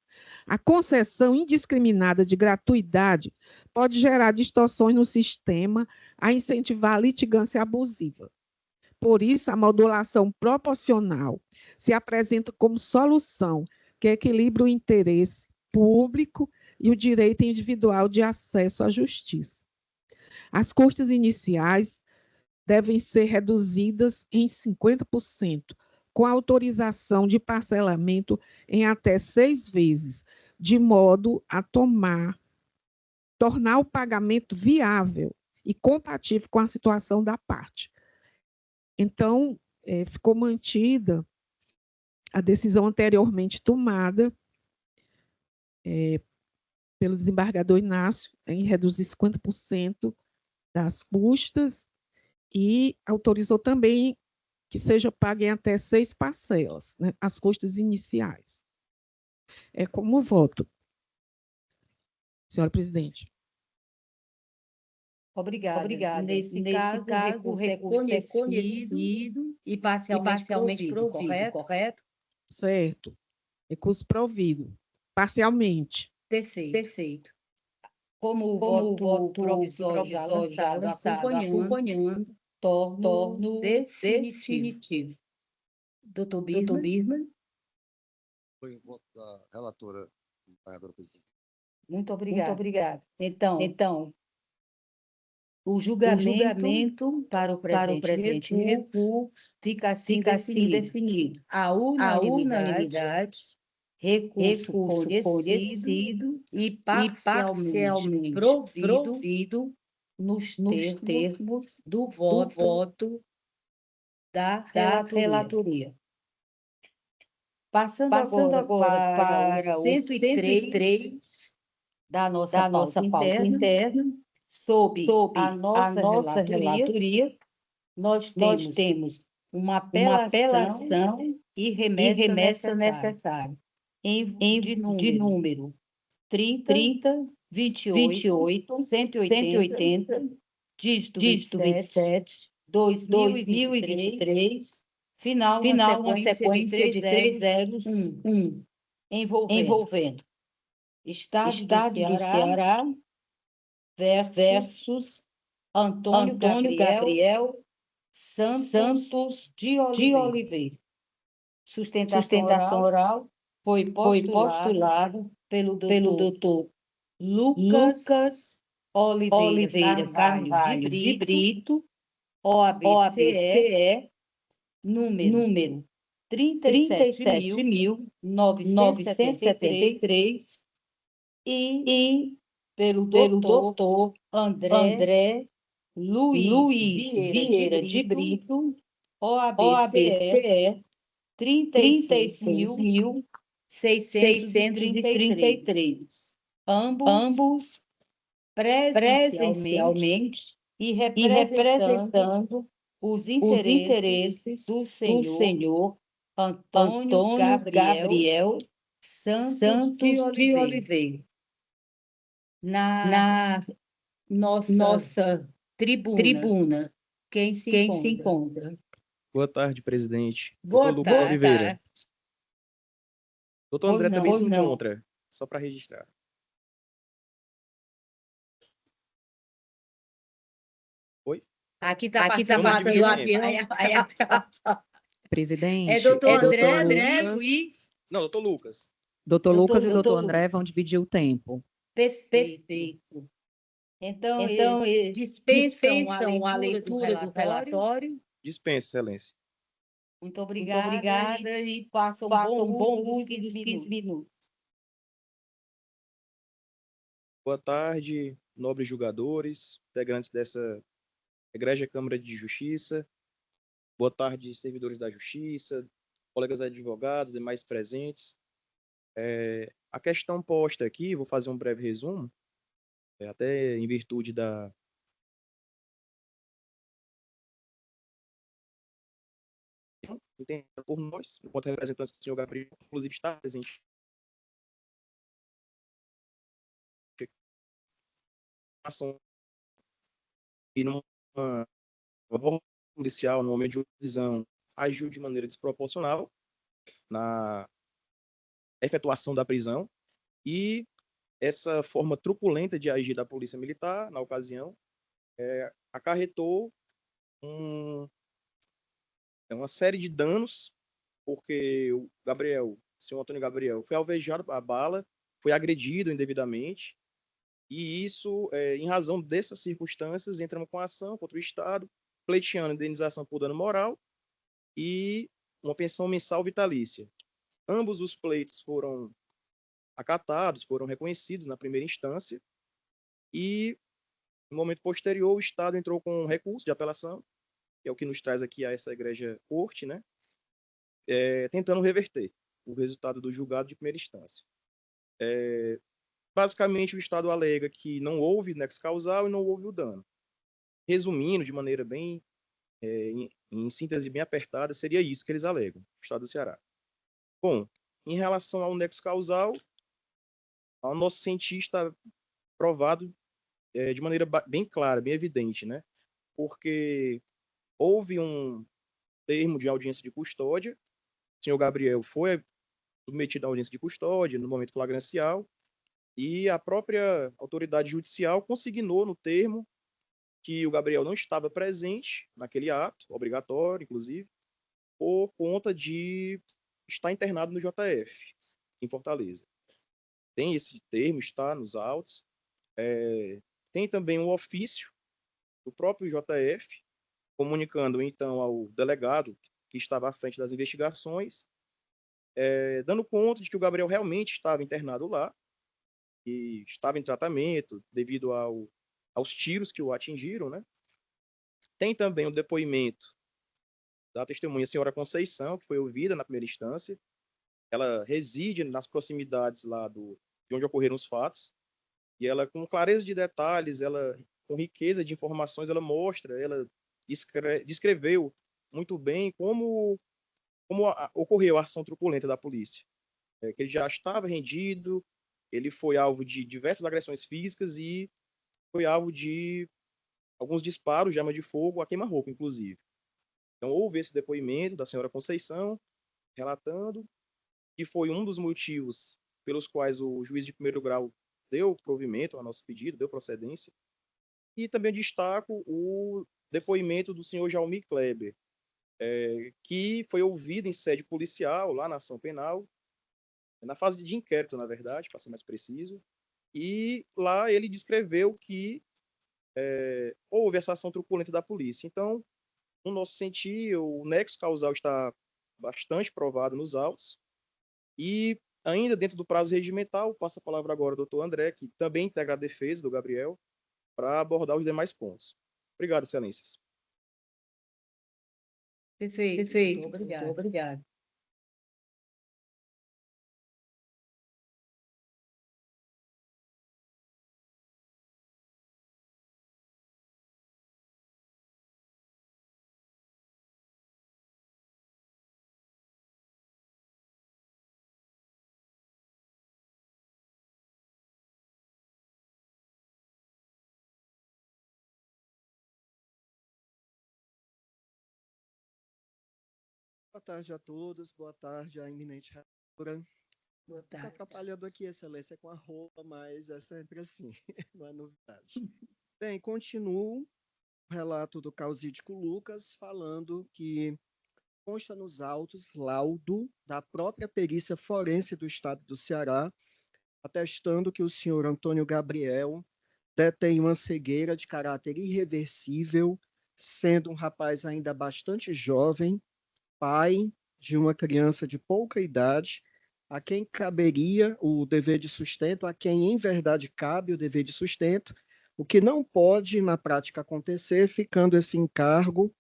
A concessão indiscriminada de gratuidade pode gerar distorções no sistema a incentivar a litigância abusiva. Por isso, a modulação proporcional se apresenta como solução que equilibra o interesse público e o direito individual de acesso à justiça. As custas iniciais devem ser reduzidas em 50%, com autorização de parcelamento em até 6 vezes, de modo a tornar o pagamento viável e compatível com a situação da parte. Então, ficou mantida a decisão anteriormente tomada pelo desembargador Inácio em reduzir 50% das custas e autorizou também que seja pago em até 6 parcelas, né, as custas iniciais. Como voto, senhora presidente. Obrigada. Nesse caso, o recurso é conhecido e parcialmente provido, correto? Certo. Recurso provido, parcialmente. Perfeito. Como o voto provisório já lançado, acompanhando, torno definitivo. Doutor Birman. Foi o voto da relatora, vereadora presidente. Muito obrigada. Então, o julgamento para o presente recuo fica assim definido. A unanimidade, recurso conhecido e parcialmente provido nos termos do voto da relatoria. Passando agora para o 103 da nossa pauta interna, sob a nossa relatoria, nós temos uma apelação e remessa necessária de número 30, 28, 180, dígito 27, 2023, final uma sequência de 3 zeros, envolvendo Estado do Ceará versus Antônio Gabriel Santos de Oliveira. Sustentação oral foi postulado pelo doutor Lucas Oliveira Carvalho de Brito, OABCE, número 37.973, e pelo doutor André Luiz Vieira de Brito, OABCE, 36.633, ambos presencialmente e representando os interesses do senhor Antônio Gabriel Santos de Oliveira. Na nossa tribuna, quem se encontra? Boa tarde, presidente. Boa Doutor Lucas tarde. Oliveira. Doutor André também se não. encontra, só para registrar. Oi? Aqui está Vamos passando dividir o o avião. Presidente. É doutor André Lucas. Luiz. Não, doutor Lucas. Doutor Lucas e doutor Lucas. André vão dividir o tempo. Perfeito. Então dispensam a leitura do relatório. Dispensa, excelência. Muito obrigada e façam um bom uso dos 15 minutos. Boa tarde, nobres julgadores, integrantes dessa Egrégia Câmara de Justiça. Boa tarde, servidores da Justiça, colegas advogados, demais presentes. A questão posta aqui, vou fazer um breve resumo, até em virtude da entendida por nós, enquanto representantes do senhor Gabriel, inclusive está presente e numa abordagem policial, no momento de prisão, agiu de maneira desproporcional na efetuação da prisão, e essa forma truculenta de agir da polícia militar, na ocasião, acarretou uma série de danos, porque o senhor Antônio Gabriel, foi alvejado a bala, foi agredido indevidamente, e isso, em razão dessas circunstâncias, entramos com ação contra o Estado, pleiteando indenização por dano moral e uma pensão mensal vitalícia. Ambos os pleitos foram acatados, foram reconhecidos na primeira instância, e no momento posterior o Estado entrou com um recurso de apelação, que é o que nos traz aqui a essa egrégia corte, né? Tentando reverter o resultado do julgado de primeira instância. Basicamente, o Estado alega que não houve nexo causal e não houve o dano. Resumindo, de maneira bem, em síntese bem apertada, seria isso que eles alegam, o Estado do Ceará. Bom, em relação ao nexo causal, ao nosso sentir está provado de maneira bem clara, bem evidente, né? Porque houve um termo de audiência de custódia, o senhor Gabriel foi submetido à audiência de custódia no momento flagrancial, e a própria autoridade judicial consignou no termo que o Gabriel não estava presente naquele ato, obrigatório, inclusive, por conta de estar internado no JF, em Fortaleza. Tem esse termo, está nos autos. Tem também um ofício do próprio JF, comunicando, então, ao delegado que estava à frente das investigações, dando conta de que o Gabriel realmente estava internado lá, e estava em tratamento devido aos tiros que o atingiram, né? Tem também o depoimento da testemunha senhora Conceição, que foi ouvida na primeira instância. Ela reside nas proximidades lá de onde ocorreram os fatos, e ela, com clareza de detalhes, ela, com riqueza de informações, ela mostra, ela descreveu muito bem como ocorreu a ação truculenta da polícia. Que ele já estava rendido, ele foi alvo de diversas agressões físicas e foi alvo de alguns disparos de arma de fogo a queima-roupa, inclusive. Então, houve esse depoimento da senhora Conceição, relatando que foi um dos motivos pelos quais o juiz de primeiro grau deu provimento ao nosso pedido, deu procedência. E também destaco o depoimento do senhor Jaumir Kleber, que foi ouvido em sede policial, lá na ação penal, na fase de inquérito, na verdade, para ser mais preciso, e lá ele descreveu que houve essa ação truculenta da polícia. Então, no nosso sentir, o nexo causal está bastante provado nos autos, e ainda dentro do prazo regimental, passo a palavra agora ao doutor André, que também integra a defesa do Gabriel, para abordar os demais pontos. Obrigado, excelências. Perfeito. Obrigado. Boa tarde a todos, boa tarde à eminente relatora. Boa Estou tarde. atrapalhando aqui, excelência, com a roupa, mas é sempre assim, não é novidade. Bem, continuo o relato do causídico Lucas, falando que consta nos autos laudo da própria perícia forense do Estado do Ceará, atestando que o senhor Antônio Gabriel detém uma cegueira de caráter irreversível, sendo um rapaz ainda bastante jovem, pai de uma criança de pouca idade, a quem caberia o dever de sustento, a quem em verdade cabe o dever de sustento, o que não pode na prática acontecer, ficando esse encargo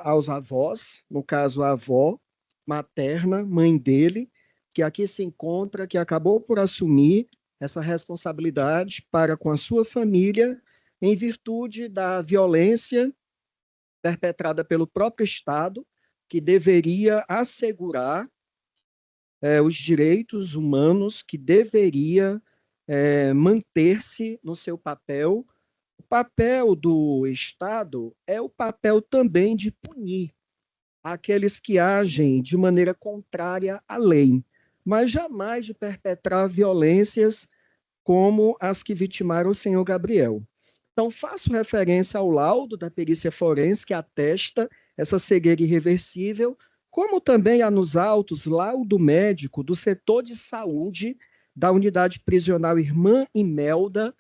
aos avós, no caso a avó materna, mãe dele, que aqui se encontra, que acabou por assumir essa responsabilidade para com a sua família, em virtude da violência perpetrada pelo próprio Estado, que deveria assegurar os direitos humanos, que deveria manter-se no seu papel, o papel do Estado é o papel também de punir aqueles que agem de maneira contrária à lei, mas jamais de perpetrar violências como as que vitimaram o senhor Gabriel. Então, faço referência ao laudo da perícia forense que atesta essa cegueira irreversível, como também há nos autos laudo médico do setor de saúde da unidade prisional Irmã Imelda,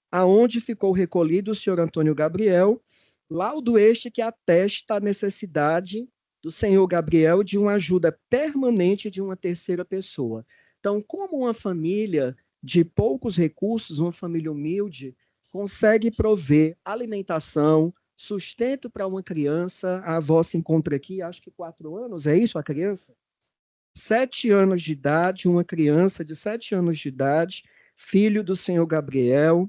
aonde ficou recolhido o senhor Antônio Gabriel, laudo este que atesta a necessidade do senhor Gabriel de uma ajuda permanente de uma terceira pessoa. Então, como uma família de poucos recursos, uma família humilde, consegue prover alimentação, sustento para uma criança, a avó se encontra aqui, acho que 4 anos, é isso a criança? 7 anos de idade, uma criança de 7 anos de idade, filho do senhor Gabriel,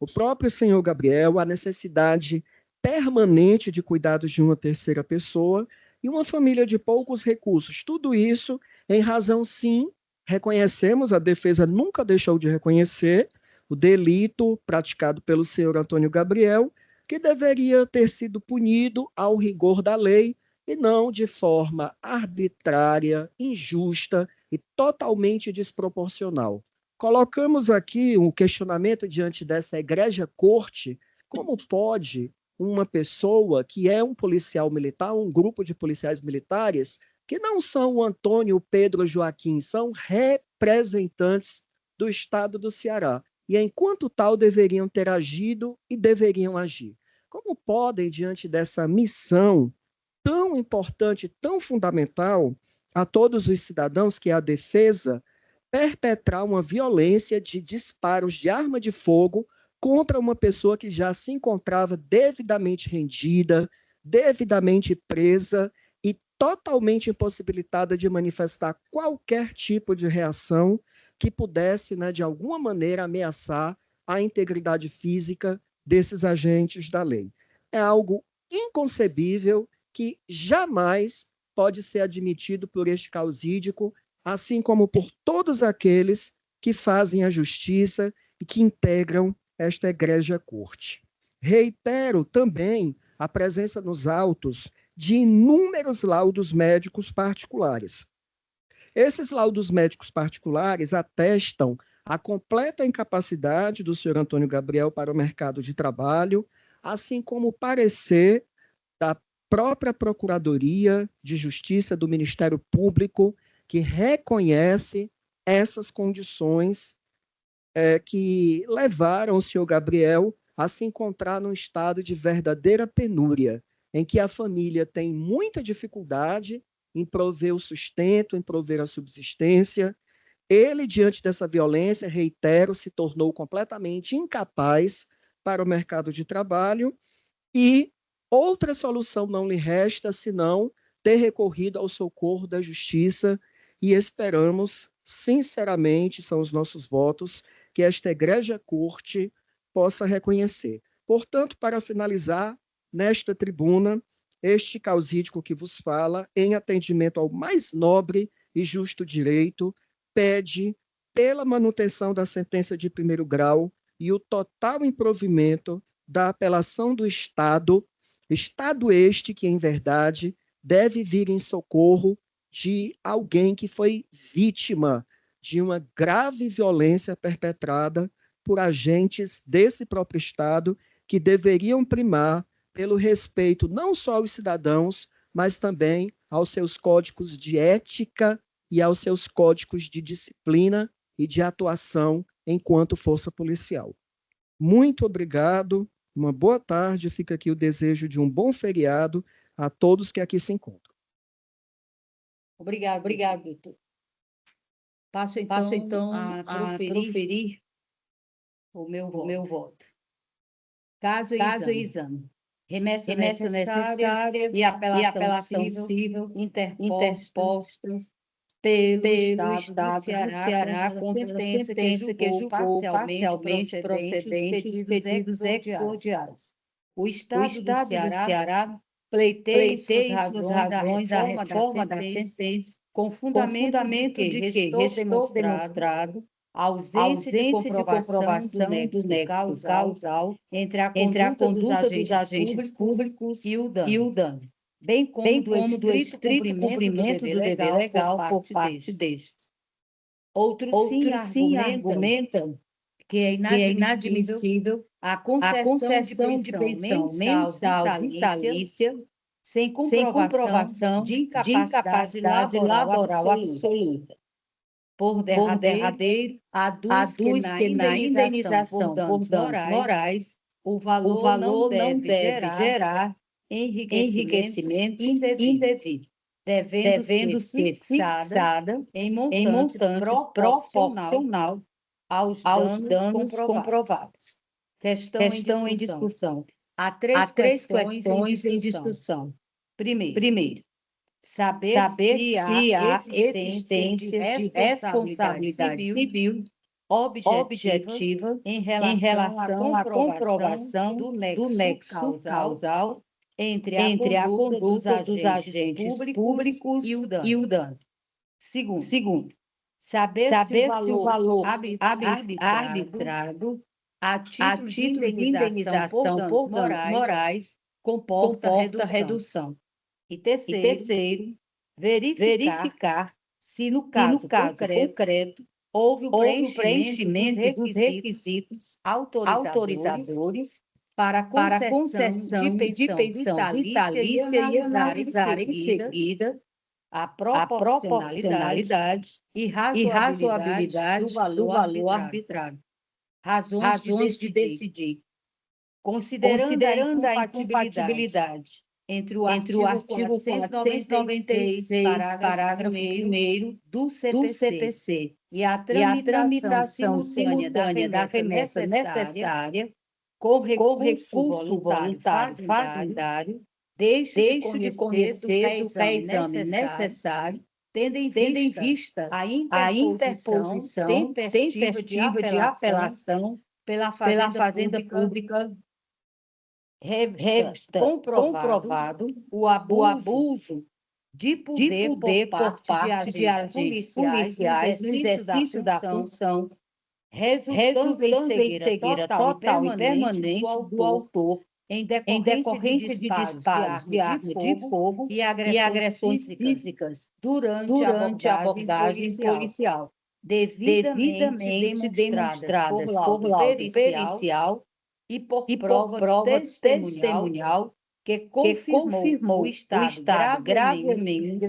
o próprio senhor Gabriel, a necessidade permanente de cuidados de uma terceira pessoa e uma família de poucos recursos. Tudo isso em razão, sim, reconhecemos, a defesa nunca deixou de reconhecer o delito praticado pelo senhor Antônio Gabriel, que deveria ter sido punido ao rigor da lei e não de forma arbitrária, injusta e totalmente desproporcional. Colocamos aqui um questionamento diante dessa egrégia corte: como pode uma pessoa que é um policial militar, um grupo de policiais militares, que não são o Antônio, o Pedro, o Joaquim, são representantes do Estado do Ceará, e enquanto tal deveriam ter agido e deveriam agir. Como podem, diante dessa missão tão importante, tão fundamental a todos os cidadãos, que é a defesa, perpetrar uma violência de disparos de arma de fogo contra uma pessoa que já se encontrava devidamente rendida, devidamente presa e totalmente impossibilitada de manifestar qualquer tipo de reação que pudesse, de alguma maneira, ameaçar a integridade física desses agentes da lei. É algo inconcebível que jamais pode ser admitido por este causídico, assim como por todos aqueles que fazem a justiça e que integram esta egrégia corte. Reitero também a presença nos autos de inúmeros laudos médicos particulares. Esses laudos médicos particulares atestam a completa incapacidade do senhor Antônio Gabriel para o mercado de trabalho, assim como o parecer da própria Procuradoria de Justiça do Ministério Público, que reconhece essas condições que levaram o senhor Gabriel a se encontrar num estado de verdadeira penúria, em que a família tem muita dificuldade em prover o sustento, em prover a subsistência. Ele, diante dessa violência, reitero, se tornou completamente incapaz para o mercado de trabalho e outra solução não lhe resta senão ter recorrido ao socorro da justiça, e esperamos, sinceramente, são os nossos votos, que esta egrégia corte possa reconhecer. Portanto, para finalizar, nesta tribuna, este causídico que vos fala, em atendimento ao mais nobre e justo direito, pede pela manutenção da sentença de primeiro grau e o total improvimento da apelação do Estado, Estado este que, em verdade, deve vir em socorro de alguém que foi vítima de uma grave violência perpetrada por agentes desse próprio Estado, que deveriam primar pelo respeito não só aos cidadãos, mas também aos seus códigos de ética e aos seus códigos de disciplina e de atuação enquanto força policial. Muito obrigado, uma boa tarde, fica aqui o desejo de um bom feriado a todos que aqui se encontram. Obrigado, doutor. Passo então a proferir o meu voto. Caso e exame. Remessa necessária e apelação civil interpostas pelo Estado do Ceará contra a sentença que julgou parcialmente procedente os pedidos exordiais. O Estado do Ceará pleiteia suas razões à reforma da sentença com fundamento de que restou demonstrado A ausência de comprovação do nexo causal entre a conduta dos agentes públicos e o dano, bem como do estrito cumprimento do dever legal por parte destes. Outros sim argumentam que é inadmissível a concessão de pensão mensal vitalícia sem comprovação de incapacidade laboral absoluta. Por derradeiro, aduz que na indenização por danos morais, o valor não deve gerar enriquecimento indevido, devendo ser fixada em montante proporcional aos danos comprovados. Questão em discussão. Há três questões em discussão. Primeiro, saber se há existência de responsabilidade civil objetiva em relação à comprovação do nexo causal entre a conduta dos agentes públicos e o dano. Segundo, saber se o valor arbitrado a título de indenização por danos morais comporta redução. E terceiro, verificar se no caso concreto houve o preenchimento dos requisitos autorizadores para a concessão de pensão vitalícia e analisar em seguida a proporcionalidade e razoabilidade do valor arbitrado. Razões de decidir. Considerando a incompatibilidade entre o artigo 496, parágrafo 1º do CPC e a tramitação simultânea da remessa necessária, com recurso voluntário fazendário, deixe de conhecer do pré-exame necessário, tendo em vista a interposição tempestiva de apelação pela Fazenda Pública, resta comprovado o abuso de poder por parte de agentes policiais no exercício da função, resultando em cegueira total e permanente do autor em decorrência de disparos de arma de fogo e agressões físicas durante a abordagem policial, devidamente demonstradas por laudo pericial e por prova testemunhal que confirmou o estado gravemente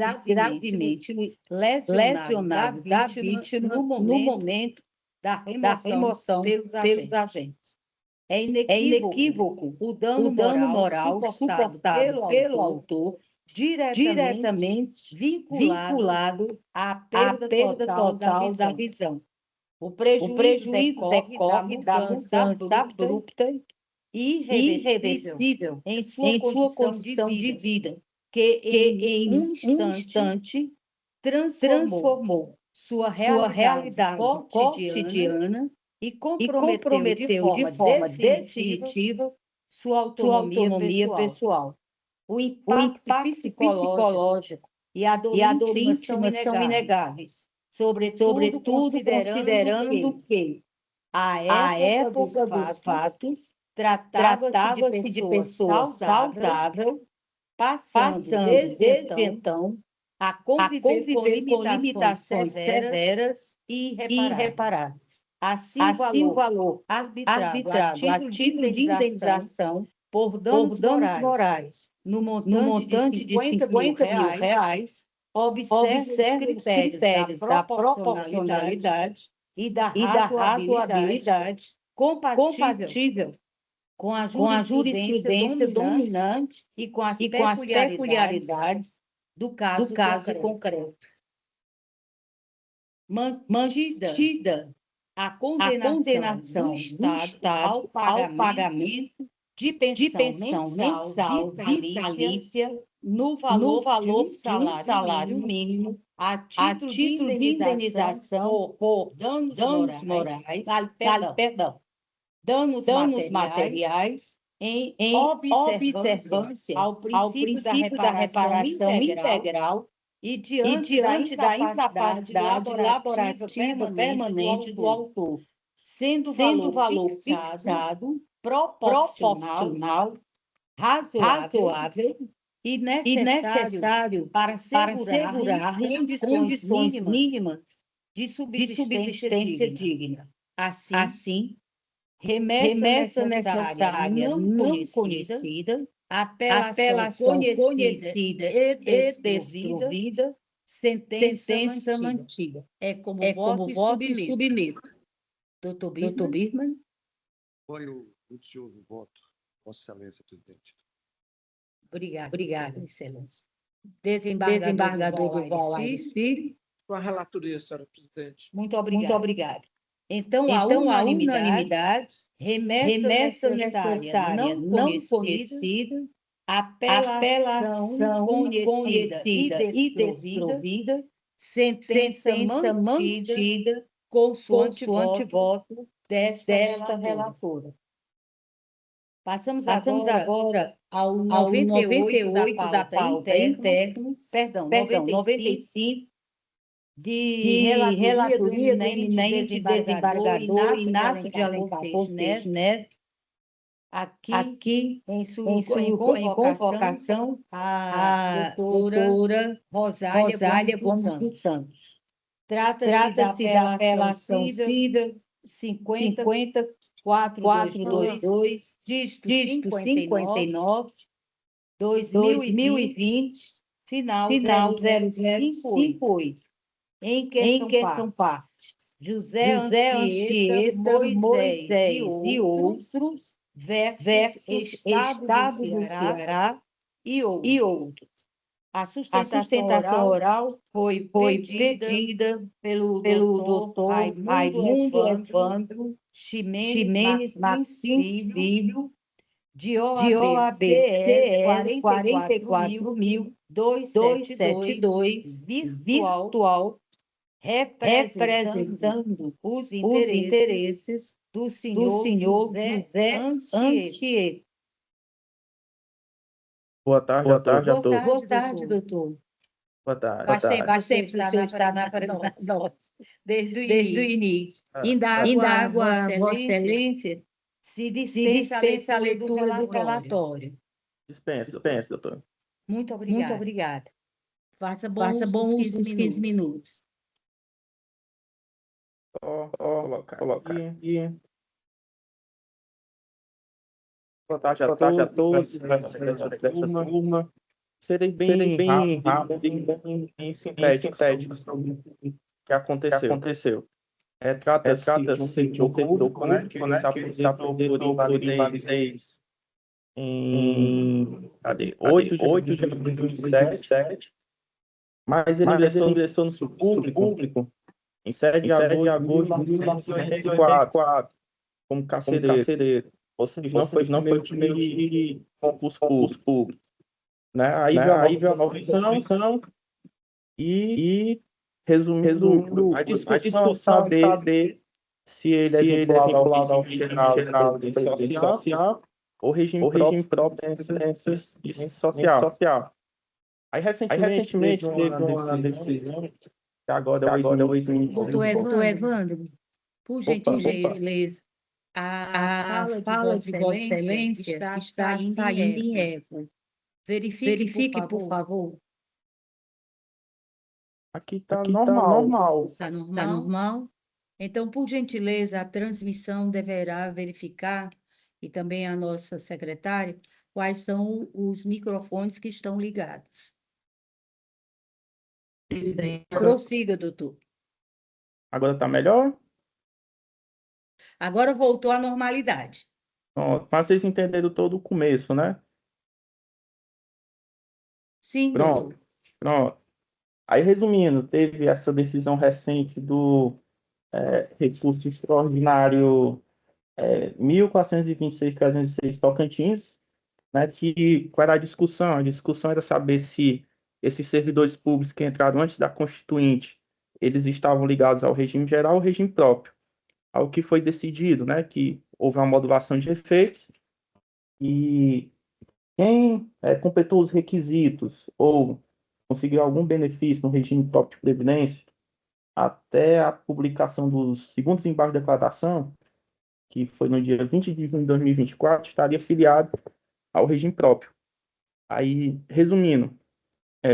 lesionado da vítima no momento da remoção pelos agentes. É inequívoco o dano moral suportado pelo autor diretamente vinculado à perda total da visão. O prejuízo decorre da mudança abrupta e irreversível em sua condição de vida, que em um instante transformou sua realidade cotidiana e comprometeu de forma definitiva sua autonomia pessoal. O impacto psicológico e a dor íntima são inegáveis, sobretudo considerando que, à época dos fatos, tratava-se de pessoa saudável, passando desde então a conviver com limitações severas e irreparáveis. Assim, o valor arbitrado a título de indenização por danos morais no montante de 50 mil reais, observe os critérios da proporcionalidade e da razoabilidade compatível com a jurisprudência dominante e com as peculiaridades do caso concreto. Mantida a condenação do Estado ao pagamento de pensão mensal vitalícia no valor do salário mínimo a título de indenização por danos morais, danos materiais em observância ao princípio da reparação integral e diante da incapacidade elaborativa permanente do autor, sendo o valor fixado, proporcional, razoável e necessário para assegurar condições mínimas de subsistência digna. Assim, remessa necessária não conhecida, apelação conhecida e desprovida, sentença mantida. É como voto e submeto. Doutor Birman? Foi o noticioso voto, Vossa Excelência, presidente. Obrigada, Excelência. Desembargador Durval Aires Filho. Com a relatoria, senhora presidente. Muito obrigada. Então, a unanimidade, remessa necessária não conhecida, apelação conhecida e desprovida, sentença mantida, consoante voto desta relatora. Passamos agora ao 98 da pauta interna, perdão, 95, de relatoria do eminente desembargador Inácio de Alencar Cortes Neto, aqui em convocação, a doutora Rosália Gomes dos Santos. Trata-se da apelação CIDA 50.422, dígito 59, 2020, final 0058. Em que são parte José Anchieta, Moisés e outros, versus Estado do Ceará e outros. A sustentação oral foi pedida pelo doutor Raimundo Evandro Ximenes Martins Filho, de OAB CR 44.272, virtual, representando os interesses do senhor José Anchieta. Boa tarde a todos. Boa tarde, doutor. Boa tarde. Faz tempo que o senhor está na desde o início. Indago a Vossa Excelência se dispensa a leitura do relatório. Dispensa, doutor. Muito obrigada. Faça bom uns 15 minutos. Colocar aqui. Boa tarde a todos. Turma. Serei bem rápido e sintético sobre o que aconteceu. Trata-se de um servidor público, né, que se aposentou por invalidez em 8 de 2007, mas ele ingressou no público em 7 de agosto de 1984 como carcereiro. Ou seja, não foi o primeiro de concurso público. Né? Aí veio a nova instituição e resumindo, a discussão saber se ele é vinculado ao regime geral de social ou regime próprio de social. Aí recentemente teve uma decisão que agora é o 8. Doutor Evandro, por gentileza, a fala de Vossa Excelência está saindo em eco. Verifique, por favor. Aqui está normal. Está normal? Então, por gentileza, a transmissão deverá verificar, e também a nossa secretária, quais são os microfones que estão ligados. Presidente. Prossiga, doutor. Agora está melhor? Agora voltou à normalidade. Pronto, mas vocês entenderam todo o começo, né? Sim, doutor. Pronto. Aí, resumindo, teve essa decisão recente do recurso extraordinário 1426.306 Tocantins, né, que qual era a discussão? A discussão era saber se esses servidores públicos que entraram antes da Constituinte, eles estavam ligados ao regime geral ou ao regime próprio. Ao que foi decidido, né, que houve uma modulação de efeitos e quem completou os requisitos ou conseguiu algum benefício no regime próprio de previdência até a publicação do segundo desembargo de declaração, que foi no dia 20 de junho de 2024, estaria filiado ao regime próprio. Aí, resumindo,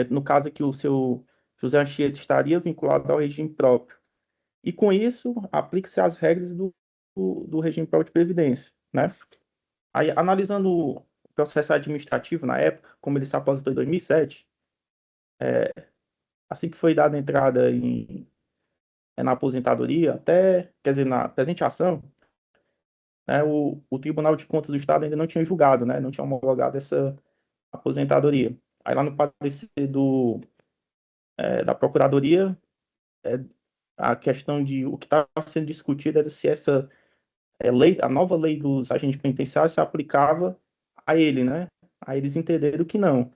no caso aqui, o seu José Anchieta estaria vinculado ao regime próprio. E, com isso, aplique-se as regras do regime próprio de previdência, né? Aí, analisando o processo administrativo na época, como ele se aposentou em 2007, assim que foi dada a entrada na aposentadoria, quer dizer, na presente ação, né, o Tribunal de Contas do Estado ainda não tinha julgado, né, não tinha homologado essa aposentadoria. Aí lá no parecer da Procuradoria, a questão de o que estava sendo discutido era se essa lei, a nova lei dos agentes penitenciários se aplicava a ele, né? Aí eles entenderam que não.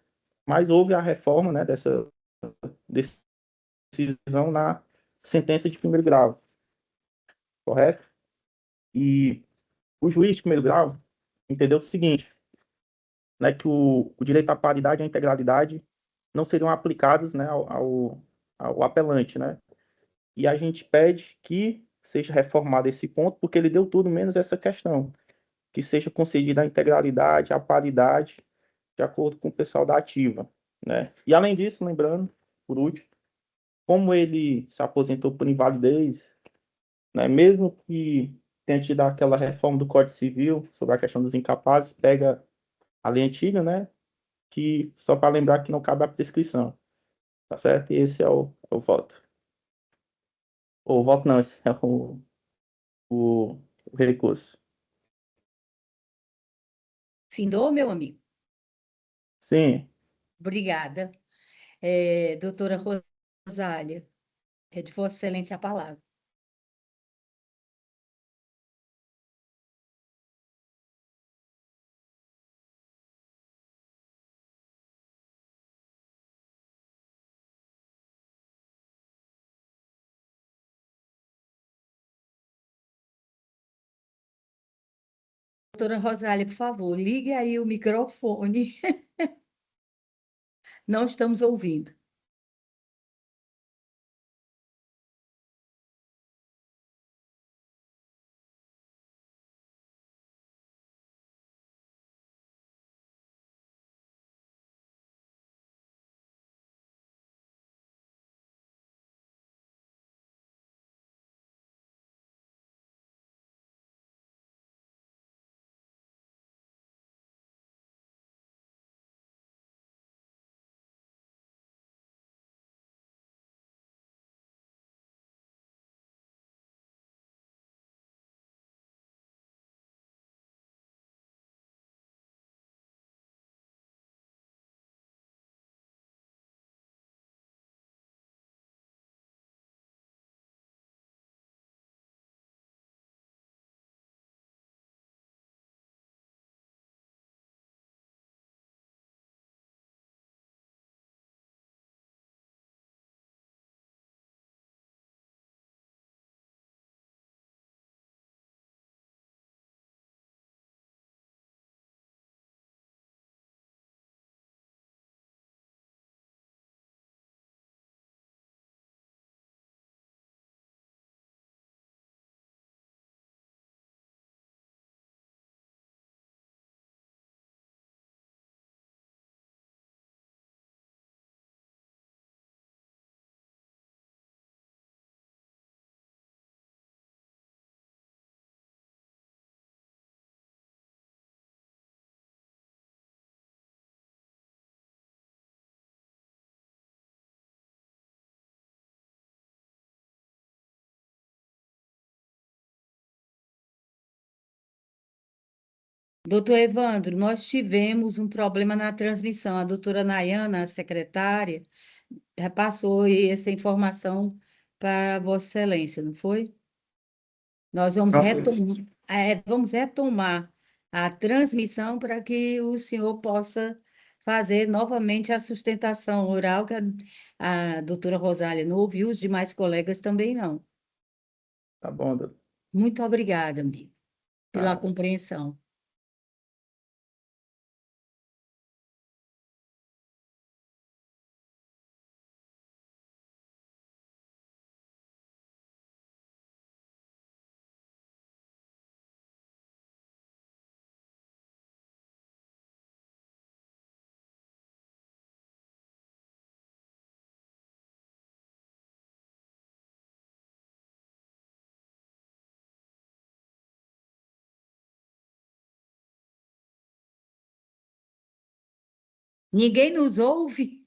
Mas houve a reforma, né, dessa decisão na sentença de primeiro grau, correto? E o juiz de primeiro grau entendeu o seguinte, né, que o direito à paridade e à integralidade não seriam aplicados, né, ao apelante, né? E a gente pede que seja reformado esse ponto, porque ele deu tudo menos essa questão, que seja concedida a integralidade, a paridade, de acordo com o pessoal da ativa, né? E além disso, lembrando, por último, como ele se aposentou por invalidez, né, mesmo que tenha tido aquela reforma do Código Civil sobre a questão dos incapazes, pega a lei antiga, né, que só para lembrar que não cabe a prescrição, tá certo? E esse é o voto. O voto não, esse é o recurso. Findou, meu amigo? Sim. Obrigada. Doutora Rosália, é de Vossa Excelência a palavra. Doutora Rosália, por favor, ligue aí o microfone. Não estamos ouvindo. Doutor Evandro, nós tivemos um problema na transmissão. A doutora Nayana, a secretária, repassou essa informação para Vossa Excelência, não foi? Nós vamos retomar a transmissão para que o senhor possa fazer novamente a sustentação oral, que a doutora Rosália não ouviu, os demais colegas também não. Tá bom, doutor. Muito obrigada, amigo, pela compreensão. Ninguém nos ouve?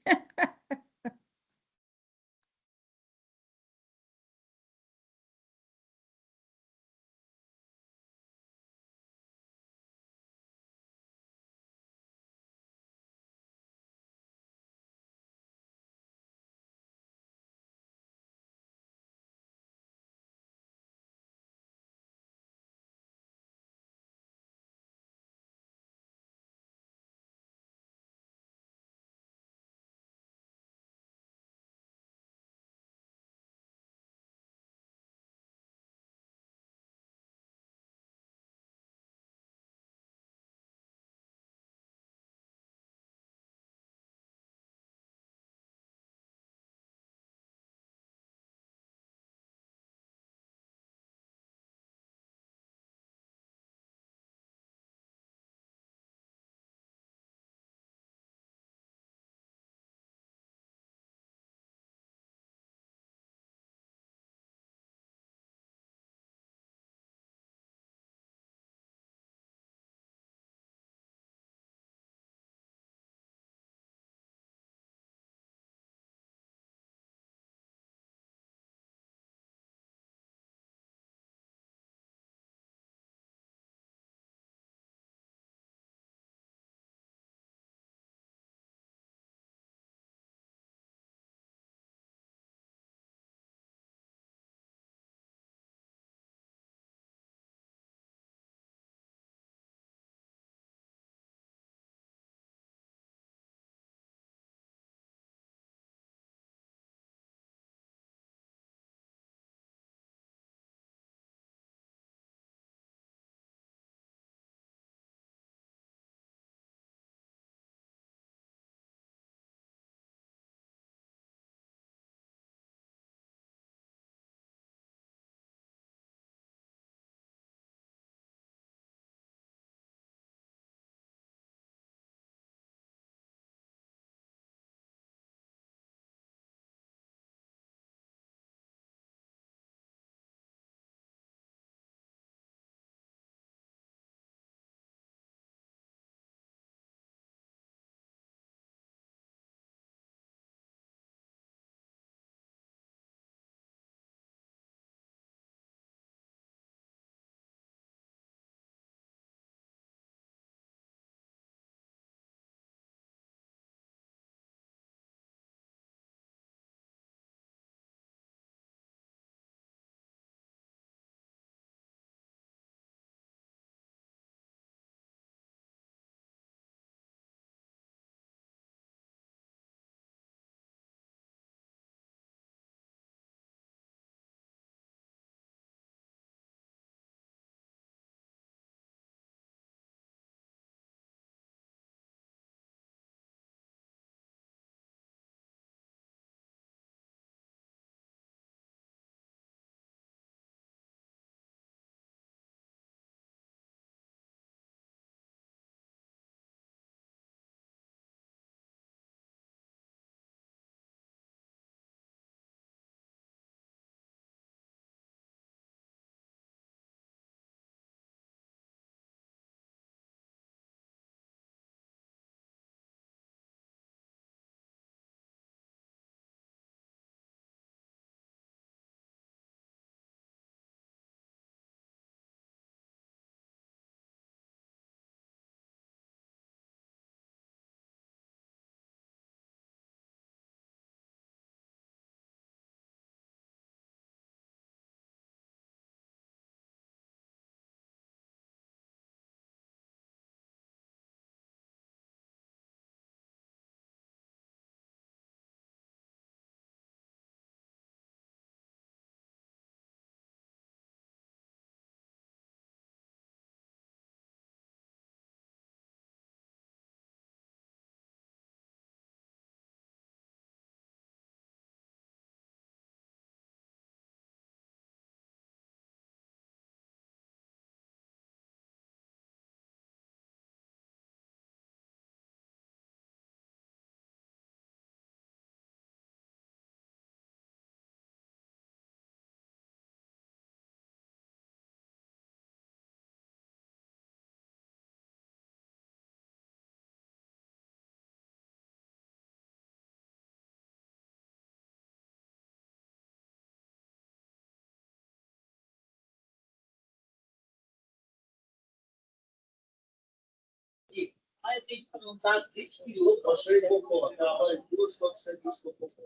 Achei confortável em duas quando você disse que eu concordo.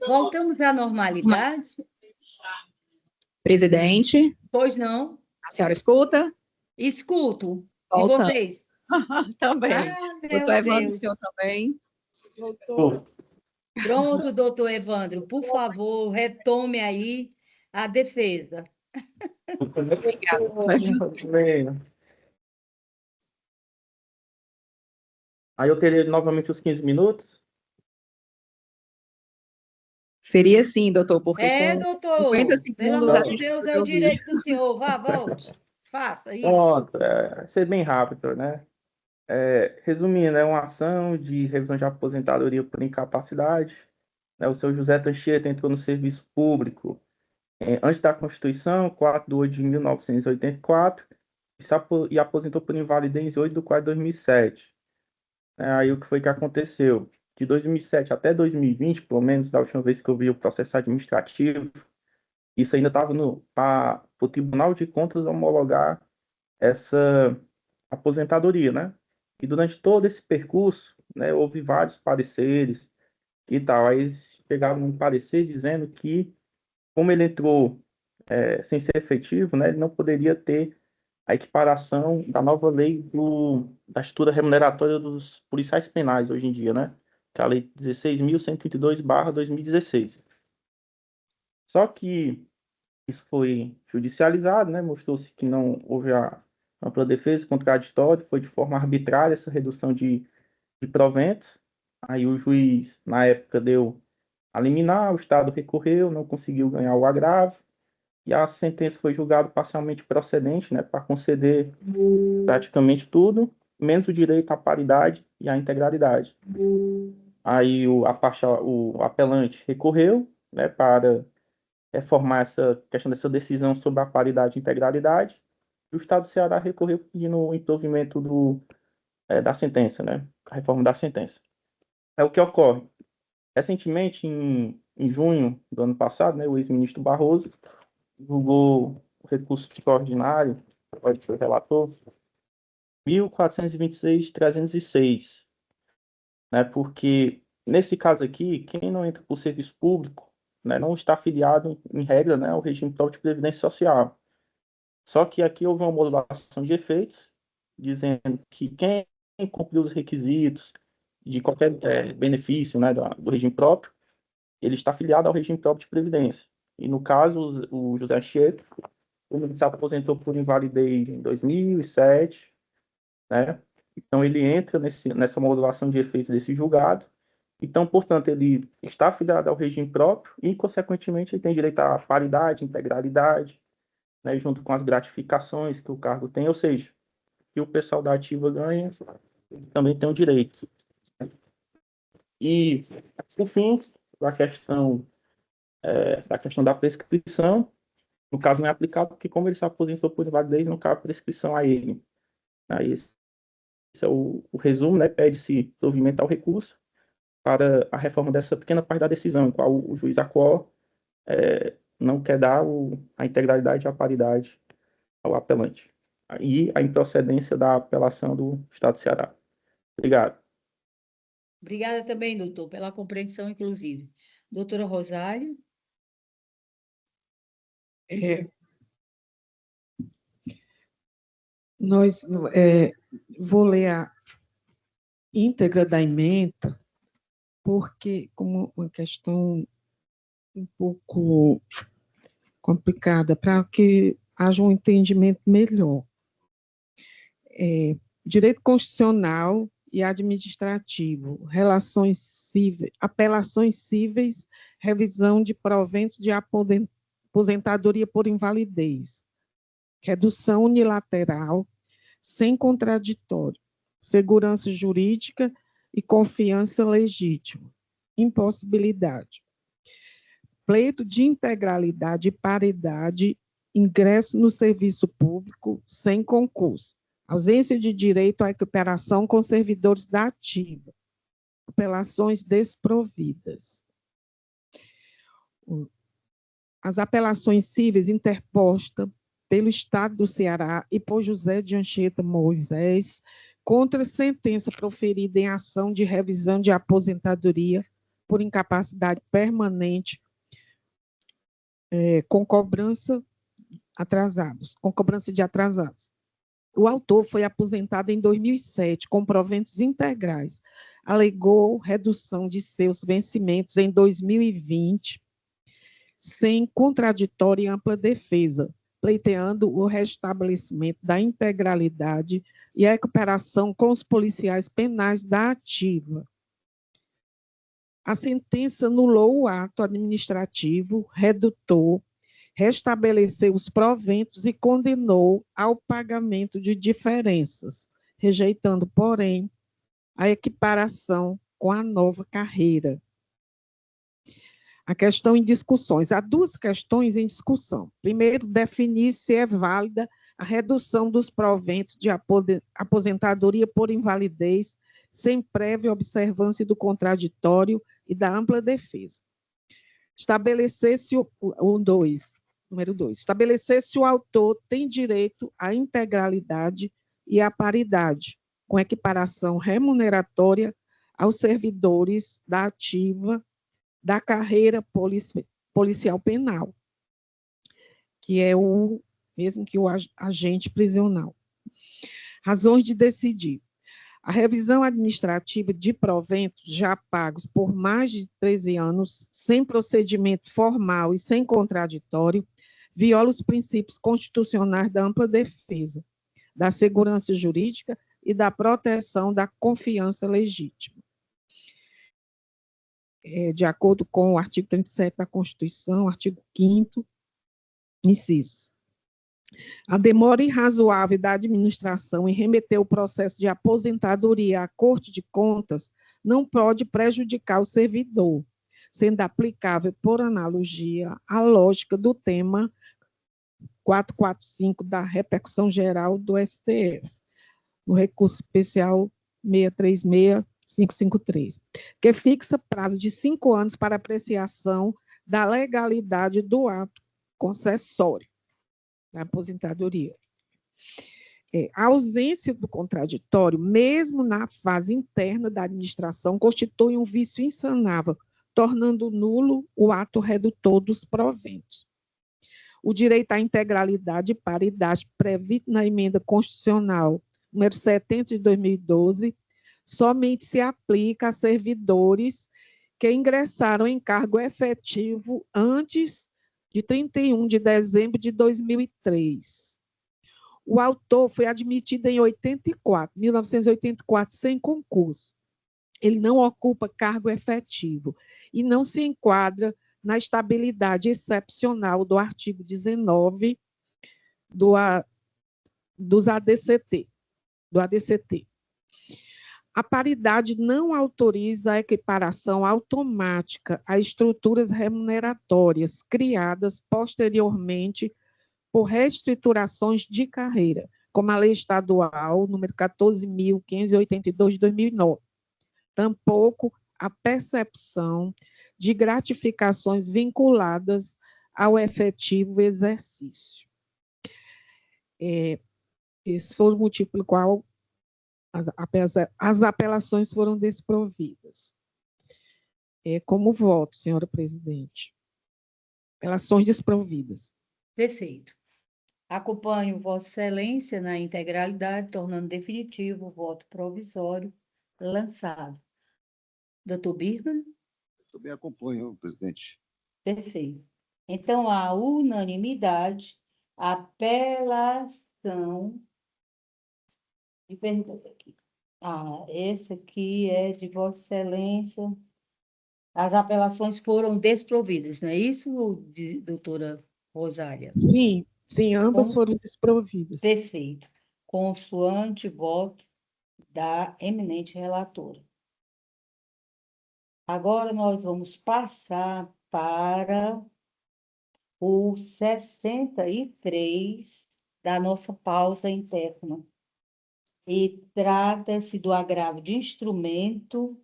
Voltamos à normalidade? Presidente, Pois não? a senhora escuta? Escuto. E Voltamos. vocês? Também. Ah, meu Doutor Evandro, o Deus. senhor também? Voltou. Pronto, doutor Evandro, por favor, retome aí a defesa. Aí eu teria novamente os 15 minutos. Seria sim, doutor, porque com doutor, 50 pelo segundos amor a de gente Deus, pode é o ouvir. direito do senhor. Vá, volte. Faça isso. Pronto, vai ser bem rápido, né? Resumindo, é uma ação de revisão de aposentadoria por incapacidade. Né? O senhor José Tanchieta entrou no serviço público antes da Constituição, 4 de 8 de 1984, e aposentou por invalidez em 8 de 4 de 2007. Aí o que foi que aconteceu? De 2007 até 2020, pelo menos da última vez que eu vi o processo administrativo, isso ainda estava para o Tribunal de Contas homologar essa aposentadoria, né? E durante todo esse percurso, né, houve vários pareceres e tal. Aí eles pegaram um parecer dizendo que, como ele entrou sem ser efetivo, né, ele não poderia ter a equiparação da nova lei da estrutura remuneratória dos policiais penais hoje em dia, né? Que é a lei 16.132/2016. Só que isso foi judicializado, né? Mostrou-se que não houve a ampla defesa, contraditório, foi de forma arbitrária essa redução de proventos. Aí o juiz, na época, deu a liminar, o Estado recorreu, não conseguiu ganhar o agravo, e a sentença foi julgada parcialmente procedente, né, para conceder praticamente tudo, menos o direito à paridade e à integralidade. Aí o apelante recorreu, né, para reformar essa questão dessa decisão sobre a paridade e integralidade, e o Estado do Ceará recorreu pedindo o improvimento da sentença, né, a reforma da sentença. É o que ocorre. Recentemente, em junho do ano passado, né, o ex-ministro Barroso divulgou o recurso extraordinário, pode ser o relator, 1426.306, né, porque, nesse caso aqui, quem não entra por serviço público, né, não está afiliado, em regra, né, ao regime próprio de previdência social. Só que aqui houve uma modulação de efeitos, dizendo que quem cumpriu os requisitos de qualquer benefício, né, do regime próprio, ele está afiliado ao regime próprio de previdência. E, no caso, o José Anchieta, ele se aposentou por invalidez em 2007, né? Então, ele entra nessa modulação de efeitos desse julgado. Então, portanto, ele está afiliado ao regime próprio e, consequentemente, ele tem direito à paridade, integralidade, né, junto com as gratificações que o cargo tem, ou seja, que o pessoal da ativa ganha, ele também tem o direito. E, por fim, a questão da prescrição, no caso não é aplicado, porque como ele se aposentou por invalidez, não cabe prescrição a ele. Aí, esse é o resumo, né? Pede-se provimento ao recurso para a reforma dessa pequena parte da decisão, em qual o juiz ACOR não quer dar a integralidade e a paridade ao apelante. E a improcedência da apelação do Estado do Ceará. Obrigado. Obrigada também, doutor, pela compreensão, inclusive. Doutora Rosário? Vou ler a íntegra da ementa, porque, como uma questão um pouco complicada, para que haja um entendimento melhor. Direito constitucional e administrativo, relações cíveis, apelações cíveis, revisão de proventos de aposentadoria por invalidez, redução unilateral, sem contraditório, segurança jurídica e confiança legítima, impossibilidade, pleito de integralidade e paridade, ingresso no serviço público sem concurso, ausência de direito à equiparação com servidores da ativa, apelações desprovidas. As apelações cíveis interpostas pelo Estado do Ceará e por José de Anchieta Moisés, contra sentença proferida em ação de revisão de aposentadoria por incapacidade permanente com cobrança de atrasados. O autor foi aposentado em 2007 com proventos integrais. Alegou redução de seus vencimentos em 2020 sem contraditória e ampla defesa, pleiteando o restabelecimento da integralidade e a recuperação com os policiais penais da ativa. A sentença anulou o ato administrativo redutor, restabeleceu os proventos e condenou ao pagamento de diferenças, rejeitando, porém, a equiparação com a nova carreira. A questão em discussões. Há duas questões em discussão. Primeiro, definir se é válida a redução dos proventos de aposentadoria por invalidez sem prévia observância do contraditório e da ampla defesa. Estabelecer-se número 2, estabelecer se o autor tem direito à integralidade e à paridade, com equiparação remuneratória aos servidores da ativa da carreira policial penal, que é o mesmo que o agente prisional. Razões de decidir. A revisão administrativa de proventos já pagos por mais de 13 anos, sem procedimento formal e sem contraditório, viola os princípios constitucionais da ampla defesa, da segurança jurídica e da proteção da confiança legítima. De acordo com o artigo 37 da Constituição, artigo 5º, inciso. A demora irrazoável da administração em remeter o processo de aposentadoria à Corte de Contas não pode prejudicar o servidor, sendo aplicável, por analogia, a lógica do tema 445 da repercussão geral do STF, no recurso especial 636.553, que fixa prazo de 5 anos para apreciação da legalidade do ato concessório da aposentadoria. A ausência do contraditório, mesmo na fase interna da administração, constitui um vício insanável, tornando nulo o ato redutor dos proventos. O direito à integralidade e paridade previsto na emenda constitucional número 70 de 2012 somente se aplica a servidores que ingressaram em cargo efetivo antes de 31 de dezembro de 2003. O autor foi admitido em 1984, sem concurso. Ele não ocupa cargo efetivo e não se enquadra na estabilidade excepcional do artigo 19 do ADCT. A paridade não autoriza a equiparação automática a estruturas remuneratórias criadas posteriormente por reestruturações de carreira, como a Lei Estadual número 14.582 de 2009. Tampouco a percepção de gratificações vinculadas ao efetivo exercício. Esse foi o motivo pelo qual as apelações foram desprovidas. Como voto, senhora presidente? Apelações desprovidas. Perfeito. Acompanho Vossa Excelência na integralidade, tornando definitivo o voto provisório lançado. Doutor Birman? Também acompanho, presidente. Perfeito. Então, a unanimidade, a apelação. Esse aqui é de Vossa Excelência. As apelações foram desprovidas, não é isso, doutora Rosália? Sim, ambas foram desprovidas. Perfeito. Consoante voto da eminente relatora. Agora nós vamos passar para o 63 da nossa pauta interna. E trata-se do agravo de instrumento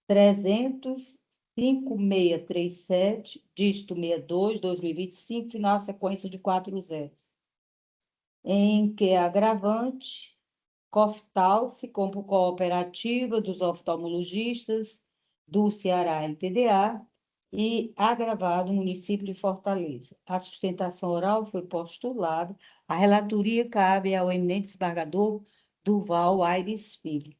300 5637, dígito 62, 2025, final sequência de 40, em que a agravante Coftalce, como cooperativa dos oftalmologistas do Ceará LTDA, e agravado no município de Fortaleza. A sustentação oral foi postulada. A relatoria cabe ao eminente desembargador Duval Aires Filho.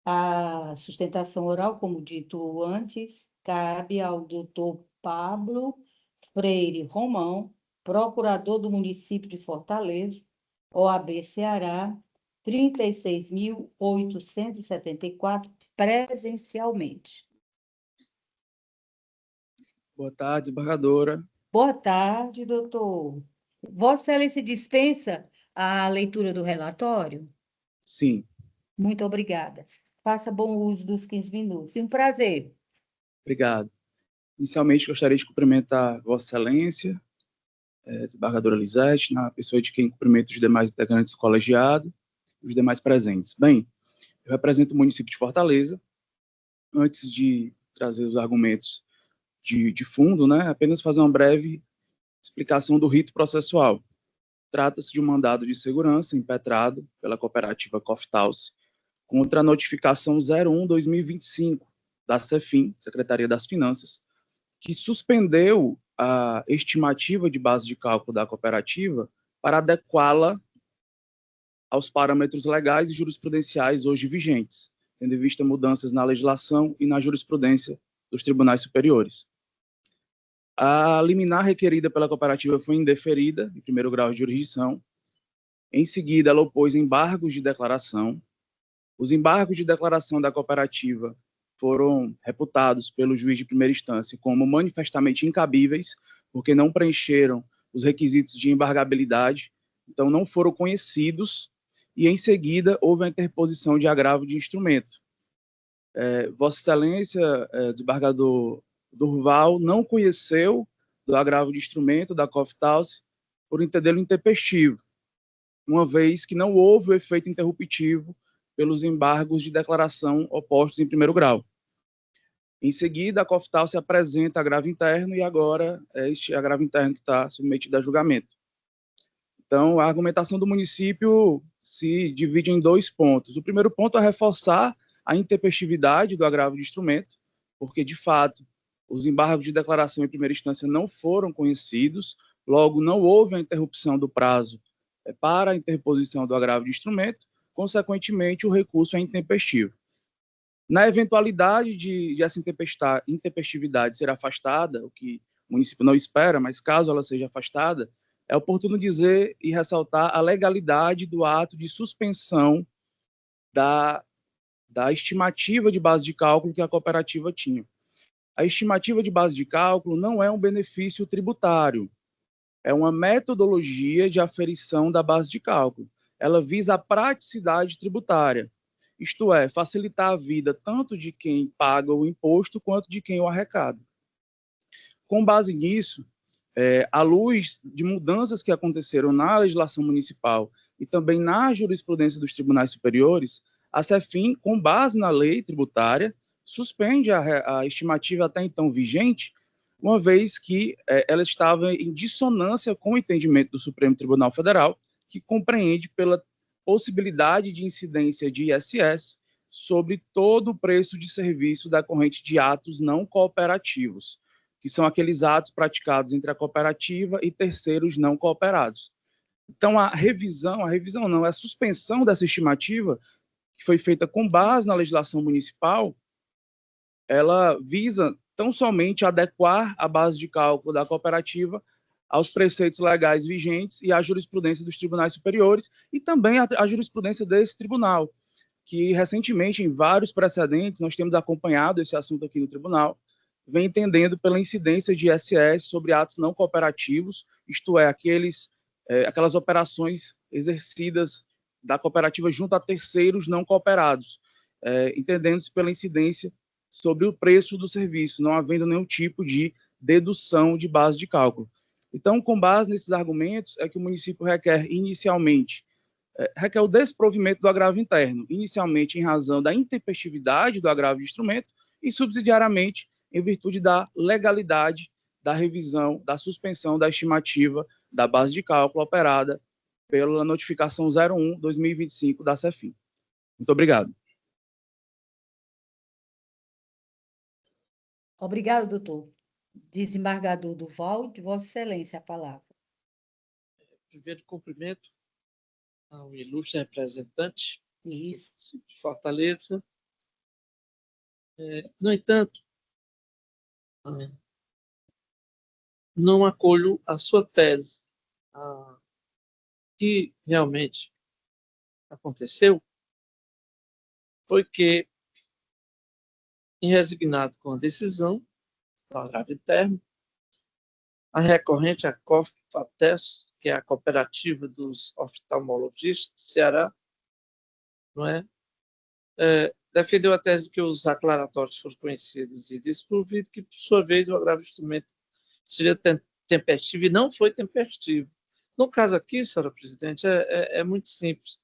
A sustentação oral, como dito antes, cabe ao doutor Pablo Freire Romão, procurador do município de Fortaleza, OAB Ceará, 36.874, presencialmente. Boa tarde, desembargadora. Boa tarde, doutor. Vossa Excelência dispensa a leitura do relatório? Sim. Muito obrigada. Faça bom uso dos 15 minutos. Um prazer. Obrigado. Inicialmente, gostaria de cumprimentar Vossa Excelência, desembargadora Lisete, na pessoa de quem cumprimento os demais integrantes do colegiado e os demais presentes. Bem, eu represento o município de Fortaleza. Antes de trazer os argumentos de fundo, apenas fazer uma breve explicação do rito processual. Trata-se de um mandado de segurança impetrado pela cooperativa Coftalce contra a notificação 01/2025 da CEFIM, Secretaria das Finanças, que suspendeu a estimativa de base de cálculo da cooperativa para adequá-la aos parâmetros legais e jurisprudenciais hoje vigentes, tendo em vista mudanças na legislação e na jurisprudência dos tribunais superiores. A liminar requerida pela cooperativa foi indeferida, em primeiro grau de jurisdição. Em seguida, ela opôs embargos de declaração. Os embargos de declaração da cooperativa foram reputados pelo juiz de primeira instância como manifestamente incabíveis, porque não preencheram os requisitos de embargabilidade, então não foram conhecidos, e em seguida houve a interposição de agravo de instrumento. Vossa Excelência, desembargador Durval, não conheceu do agravo de instrumento da Coftalce por entendê-lo intempestivo, uma vez que não houve o efeito interruptivo pelos embargos de declaração opostos em primeiro grau. Em seguida, a Coftalce apresenta agravo interno e agora é este agravo interno que está submetido a julgamento. Então, a argumentação do município se divide em dois pontos. O primeiro ponto é reforçar a intempestividade do agravo de instrumento, porque, de fato, os embargos de declaração em primeira instância não foram conhecidos, logo não houve a interrupção do prazo para a interposição do agravo de instrumento, consequentemente o recurso é intempestivo. Na eventualidade de essa intempestividade ser afastada, o que o município não espera, mas caso ela seja afastada, é oportuno dizer e ressaltar a legalidade do ato de suspensão da estimativa de base de cálculo que a cooperativa tinha. A estimativa de base de cálculo não é um benefício tributário, é uma metodologia de aferição da base de cálculo. Ela visa a praticidade tributária, isto é, facilitar a vida tanto de quem paga o imposto quanto de quem o arrecada. Com base nisso, à luz de mudanças que aconteceram na legislação municipal e também na jurisprudência dos tribunais superiores, a CEFIM, com base na lei tributária, suspende a estimativa até então vigente, uma vez que ela estava em dissonância com o entendimento do Supremo Tribunal Federal, que compreende pela possibilidade de incidência de ISS sobre todo o preço de serviço decorrente de atos não cooperativos, que são aqueles atos praticados entre a cooperativa e terceiros não cooperados. Então, a suspensão dessa estimativa, que foi feita com base na legislação municipal, ela visa tão somente adequar a base de cálculo da cooperativa aos preceitos legais vigentes e à jurisprudência dos tribunais superiores e também à jurisprudência desse tribunal, que recentemente, em vários precedentes, nós temos acompanhado esse assunto aqui no tribunal, vem entendendo pela incidência de ISS sobre atos não cooperativos, isto é, aquelas operações exercidas da cooperativa junto a terceiros não cooperados, entendendo-se pela incidência sobre o preço do serviço, não havendo nenhum tipo de dedução de base de cálculo. Então, com base nesses argumentos, é que o município requer o desprovimento do agravo interno, inicialmente em razão da intempestividade do agravo de instrumento e, subsidiariamente, em virtude da legalidade da revisão, da suspensão da estimativa da base de cálculo operada pela notificação 01/2025 da CEFIM. Muito obrigado. Obrigado, doutor. Desembargador Duvalde, Vossa Excelência, a palavra. Primeiro cumprimento ao ilustre representante Isso. de Fortaleza. No entanto, não acolho a sua tese. O que realmente aconteceu foi que, em resignado com a decisão do agravo interno, a recorrente, a COFATES, que é a Cooperativa dos Oftalmologistas do Ceará, não é? Defendeu a tese que os aclaratórios foram conhecidos e desprovidos, que, por sua vez, o agravo de instrumento seria tempestivo, e não foi tempestivo. No caso aqui, senhora presidente, é muito simples,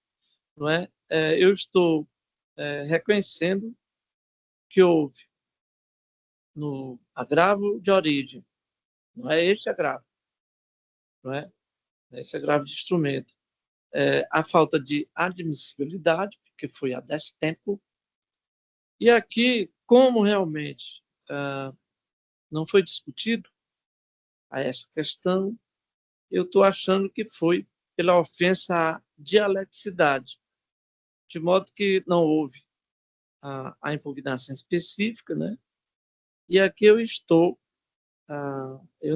não é? Eu estou reconhecendo que houve no agravo de origem, não é este agravo, não é? Esse agravo de instrumento, a falta de admissibilidade, porque foi a destempo, e aqui, como realmente não foi discutido a essa questão, eu estou achando que foi pela ofensa à dialeticidade, de modo que não houve a impugnação específica, né? E aqui eu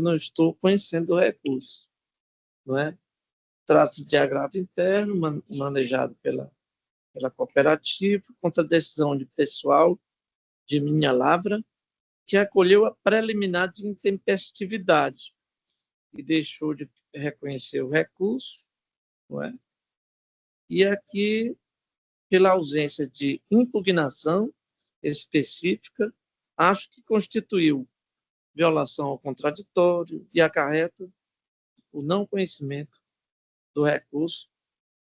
não estou conhecendo o recurso, não é? Trata de agravo interno manejado pela cooperativa contra a decisão de pessoal de Minha Lavra, que acolheu a preliminar de intempestividade e deixou de reconhecer o recurso, não é? E aqui, pela ausência de impugnação específica, acho que constituiu violação ao contraditório e acarreta o não conhecimento do recurso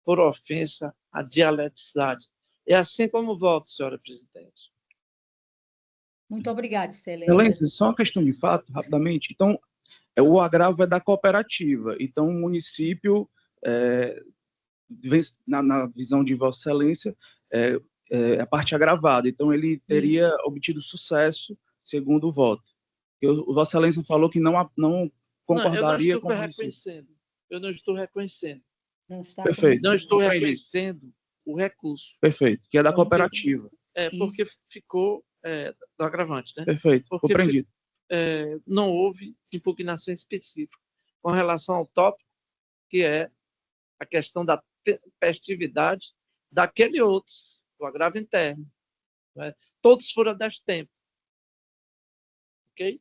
por ofensa à dialeticidade. É assim como voto, senhora presidente. Muito obrigada, Excelência. Excelência, só uma questão de fato, rapidamente. Então, o agravo é da cooperativa. Então, o município, na visão de Vossa Excelência, é a parte agravada. Então, ele teria obtido sucesso, segundo o voto. O Vossa Excelência falou que não concordaria com o município. Eu não estou reconhecendo. Perfeito. Não estou reconhecendo o recurso. Perfeito, que é da cooperativa. Porque ficou do agravante, né? Perfeito, porque compreendido. Não houve impugnação específica com relação ao tópico, que é a questão da tempestividade daquele outro, do agravo interno. Né? Todos foram a destempo. Ok?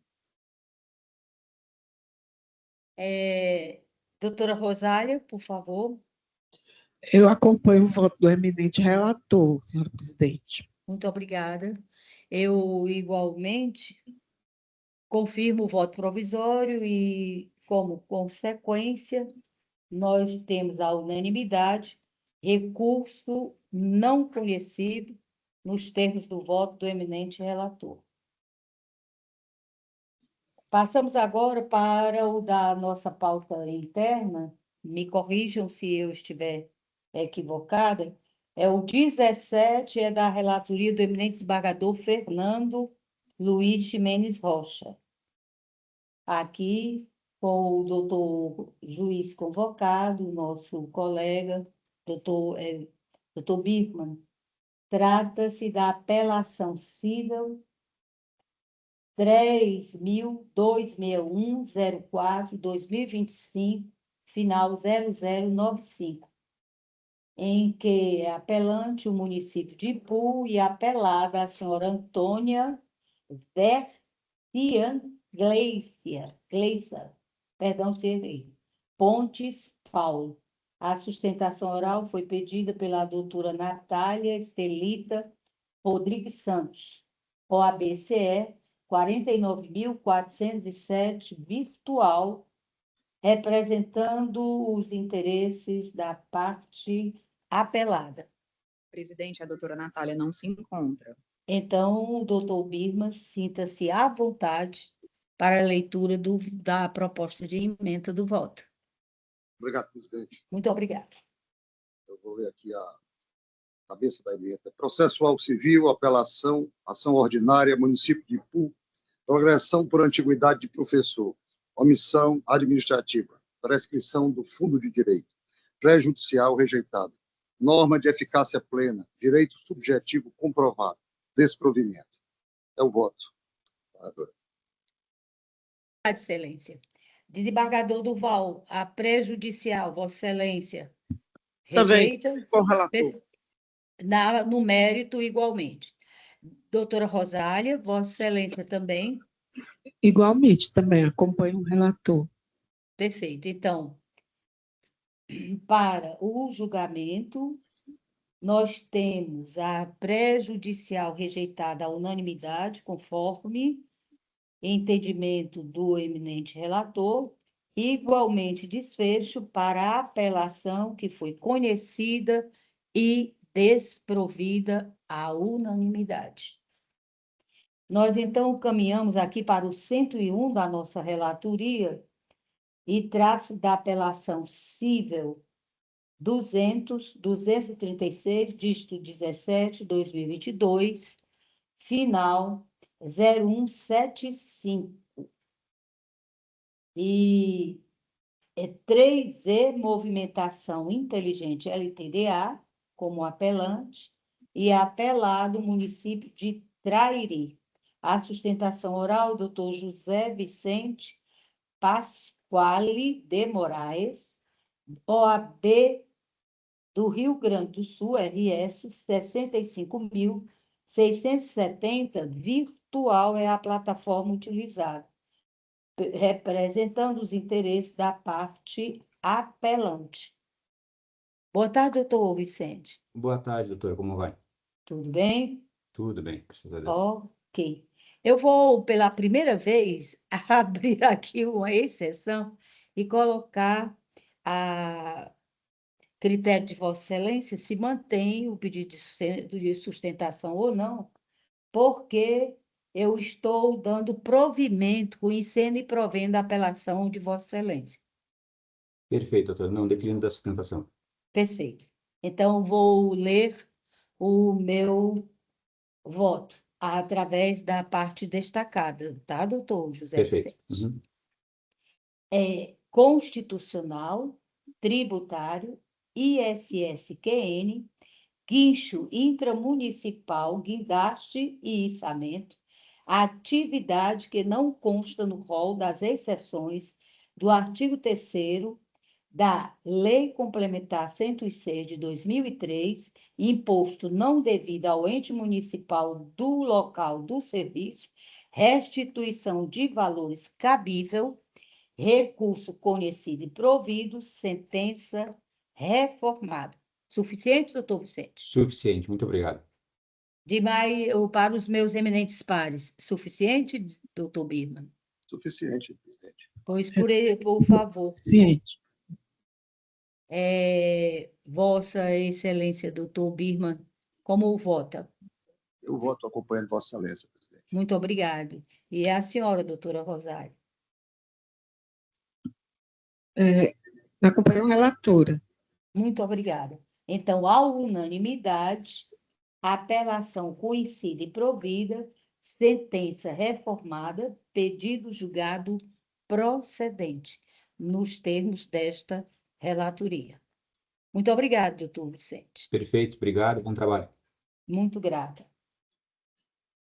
Doutora Rosália, por favor. Eu acompanho o voto do eminente relator, senhora presidente. Muito obrigada. Eu, igualmente, confirmo o voto provisório e, como consequência, nós temos a unanimidade, recurso não conhecido nos termos do voto do eminente relator. Passamos agora para o da nossa pauta interna. Me corrijam se eu estiver equivocada. É o 17, é da relatoria do eminente desembargador Fernando Luiz Ximenes Rocha. Aqui, com o doutor juiz convocado, nosso colega, doutor Birkman. Trata-se da apelação civil 3.261.04.2025, final 0095, em que é apelante o município de Ipu e apelada a senhora Antônia Versian Gleiser, perdão se errei, Pontes Paulo. A sustentação oral foi pedida pela doutora Natália Estelita Rodrigues Santos, OABCE 49.407, virtual, representando os interesses da parte apelada. Presidente, a doutora Natália não se encontra. Então, doutor Birman, sinta-se à vontade para a leitura da proposta de emenda do voto. Obrigado, presidente. Muito obrigada. Eu vou ler aqui a cabeça da emenda. Processual civil, apelação, ação ordinária, município de Ipu, progressão por antiguidade de professor, omissão administrativa, prescrição do fundo de direito, pré-judicial rejeitado, norma de eficácia plena, direito subjetivo comprovado, desprovimento. É o voto. Senadora. Excelência. Desembargador Duval, a prejudicial, Vossa Excelência, Também, rejeita? com o relator. No mérito, igualmente. Doutora Rosália, Vossa Excelência também? Igualmente, também acompanho o relator. Perfeito. Então, para o julgamento, nós temos a prejudicial rejeitada à unanimidade, conforme entendimento do eminente relator, igualmente desfecho para a apelação que foi conhecida e desprovida à unanimidade. Nós, então, caminhamos aqui para o 101 da nossa relatoria e trata-se da apelação cível 236, dígito 17, 2022, final 0175. E 3E, movimentação inteligente LTDA, como apelante, e apelado município de Trairi. A sustentação oral, doutor José Vicente Pasquale de Moraes, OAB do Rio Grande do Sul, RS 65.670, virtual é a plataforma utilizada, representando os interesses da parte apelante. Boa tarde, doutor Vicente. Boa tarde, doutora. Como vai? Tudo bem? Tudo bem, graças a Deus. Ok. Eu vou, pela primeira vez, abrir aqui uma exceção e colocar a critério de Vossa Excelência se mantém o pedido de sustentação ou não, porque eu estou dando provimento, conhecendo e provendo a apelação de Vossa Excelência. Perfeito, doutora. Não, declino da sustentação. Perfeito. Então, vou ler o meu voto através da parte destacada, tá, doutor José Perfeito. Vicente? Uhum. É constitucional, tributário, ISSQN, guincho intramunicipal, guindaste e içamento, atividade que não consta no rol das exceções do artigo 3º da Lei Complementar 106 de 2003, imposto não devido ao ente municipal do local do serviço, restituição de valores cabível, recurso conhecido e provido, sentença reformada. Suficiente, doutor Vicente? Suficiente, muito obrigado. Demais, para os meus eminentes pares, suficiente, doutor Birman? Suficiente, presidente. Pois, por favor. Suficiente. Vossa Excelência, doutor Birman, como vota? Eu voto acompanhando Vossa Excelência, presidente. Muito obrigada. E a senhora, doutora Rosário? Acompanho a relatora. Muito obrigada. Então, à unanimidade, apelação conhecida e provida, sentença reformada, pedido julgado procedente, nos termos desta relatoria. Muito obrigada, doutor Vicente. Perfeito, obrigado, bom trabalho. Muito grata.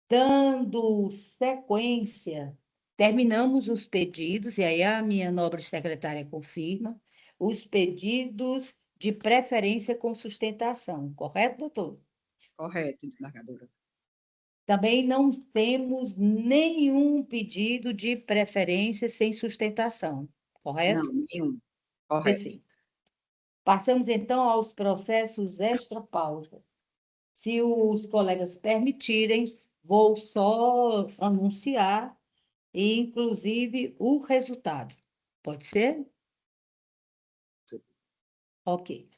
Dando sequência, terminamos os pedidos, e aí a minha nobre secretária confirma, os pedidos de preferência com sustentação. Correto, doutor? Correto, desembargadora. Também não temos nenhum pedido de preferência sem sustentação. Correto? Não, nenhum. Correto. Perfeito. Passamos, então, aos processos extra-pauta. Se os colegas permitirem, vou só anunciar, e, inclusive, o resultado. Pode ser? Sim. Ok.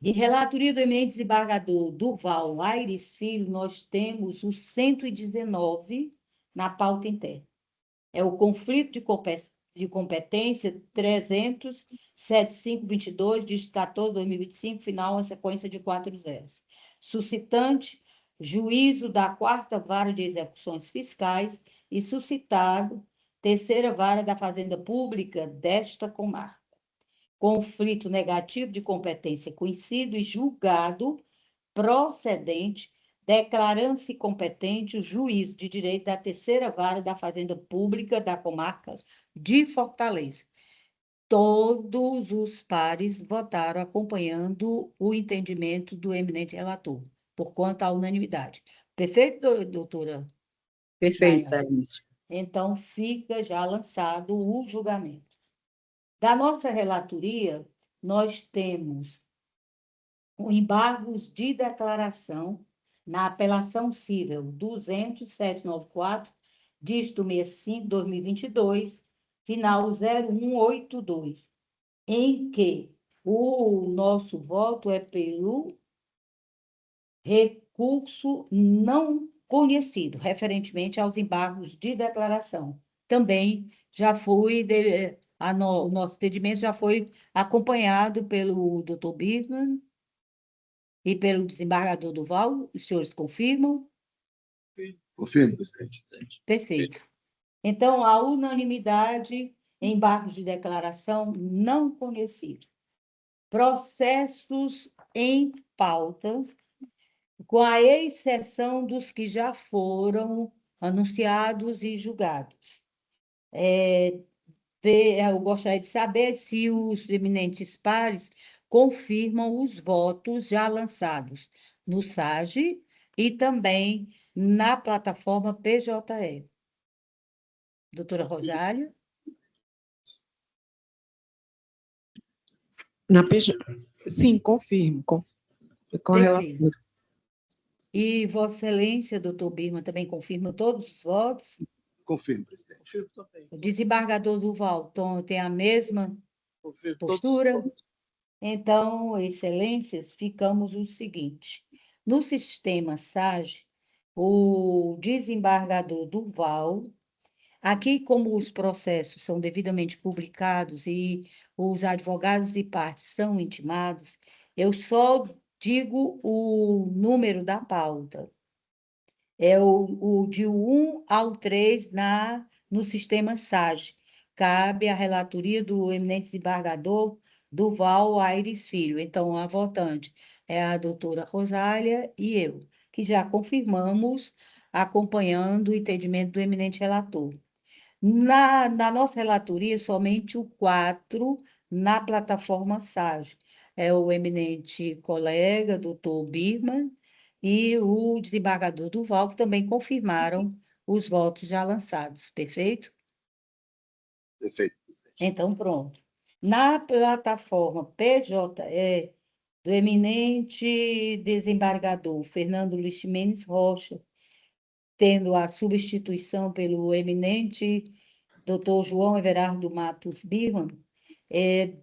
De relatoria do eminente desembargador Durval Aires Filho, nós temos o 119 na pauta interna. É o conflito de competência 300-7522, de 14 de 2025, final, uma sequência de 4 zeros. Suscitante, juízo da 4ª Vara de Execuções Fiscais e suscitado, 3ª Vara da Fazenda Pública desta comarca. Conflito negativo de competência conhecido e julgado procedente, declarando-se competente o juízo de direito da 3ª Vara da Fazenda Pública da comarca de Fortaleza. Todos os pares votaram acompanhando o entendimento do eminente relator, por conta à unanimidade. Perfeito, doutora? Perfeito, Nayara? excelência. Então, fica já lançado o julgamento. Da nossa relatoria, nós temos embargos de declaração na apelação civil 200.794, dígito 65, 2022, final 0182, em que o nosso voto é pelo recurso não conhecido, referentemente aos embargos de declaração. Também já foi, o nosso entendimento já foi acompanhado pelo Dr. Birman e pelo desembargador Durval. Os senhores confirmam? Confirmo, presidente. Perfeito. Então, a unanimidade, embargos de declaração não conhecido. Processos em pauta, com a exceção dos que já foram anunciados e julgados. Eu gostaria de saber se os eminentes pares confirmam os votos já lançados no SAGE e também na plataforma PJE. Doutora Rosália? Sim, confirmo. Com Perfeito. E Vossa Excelência, doutor Birman, também confirma todos os votos? Confirmo, presidente. Confirmo também. O desembargador Durval tem a mesma postura? Então, excelências, ficamos o seguinte. No sistema SAGE, o desembargador Durval, aqui como os processos são devidamente publicados e os advogados e partes são intimados, eu só digo o número da pauta. É o de 1 ao 3 no sistema SAGE. Cabe a relatoria do eminente desembargador Durval Aires Filho. Então, a votante é a doutora Rosália e eu, que já confirmamos, acompanhando o entendimento do eminente relator. Na nossa relatoria, somente o 4 na plataforma SAGE. É o eminente colega, doutor Birman, e o desembargador Durval, que também confirmaram os votos já lançados. Perfeito? Perfeito. Então, pronto. Na plataforma PJE, do eminente desembargador Fernando Luiz Mendes Rocha, tendo a substituição pelo eminente doutor João Everardo Matos Birman,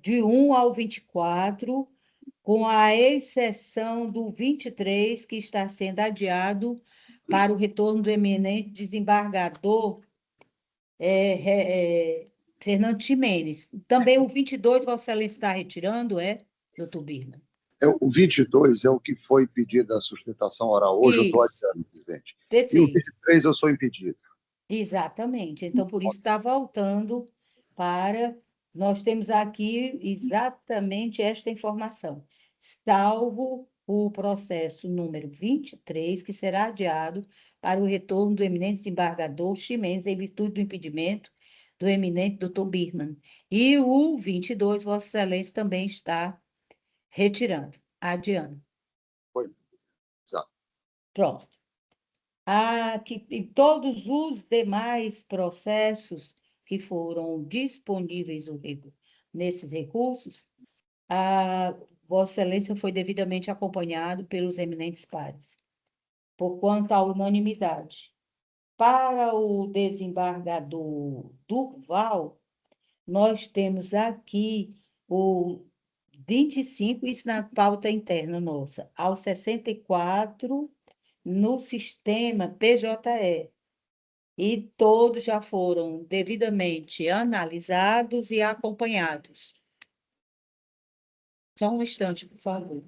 de 1 ao 24, com a exceção do 23, que está sendo adiado para o retorno do eminente desembargador Fernando Ximenes. Também o 22, Vossa Excelência está retirando, doutor Birman? O 22 é o que foi pedido a sustentação oral. Hoje eu estou adiando, presidente. Perfeito. E o 23 eu sou impedido. Exatamente. Então, por isso está voltando para... Nós temos aqui exatamente esta informação, salvo o processo número 23, que será adiado para o retorno do eminente desembargador Ximenes, em virtude do impedimento do eminente doutor Birman. E o 22, Vossa Excelência também está retirando, adiando. Foi. Exato. Pronto. Em todos os demais processos que foram disponíveis nesses recursos, a Vossa Excelência foi devidamente acompanhado pelos eminentes pares, por quanto à unanimidade. Para o desembargador Durval, nós temos aqui o 25, isso na pauta interna nossa, ao 64 no sistema PJE. E todos já foram devidamente analisados e acompanhados. Só um instante, por favor.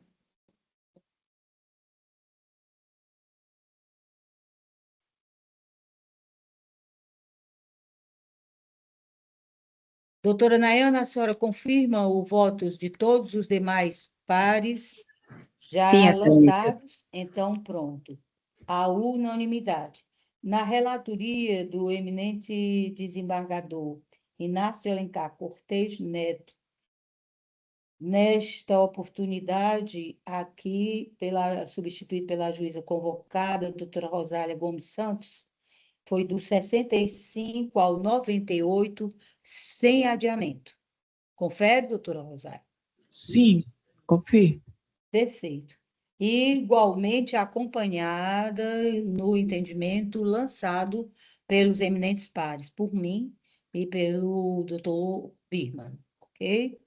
Doutora Nayana, a senhora confirma o voto de todos os demais pares já Sim, Excelência. lançados? Então, pronto. A unanimidade. Na relatoria do eminente desembargador Inácio de Alencar Cortes Neto, nesta oportunidade, aqui, substituído pela juíza convocada, doutora Rosália Gomes Santos, foi do 65 ao 98, sem adiamento. Confere, doutora Rosália? Sim, confirmo. Perfeito. Igualmente acompanhada no entendimento lançado pelos eminentes pares, por mim e pelo doutor Birman, ok?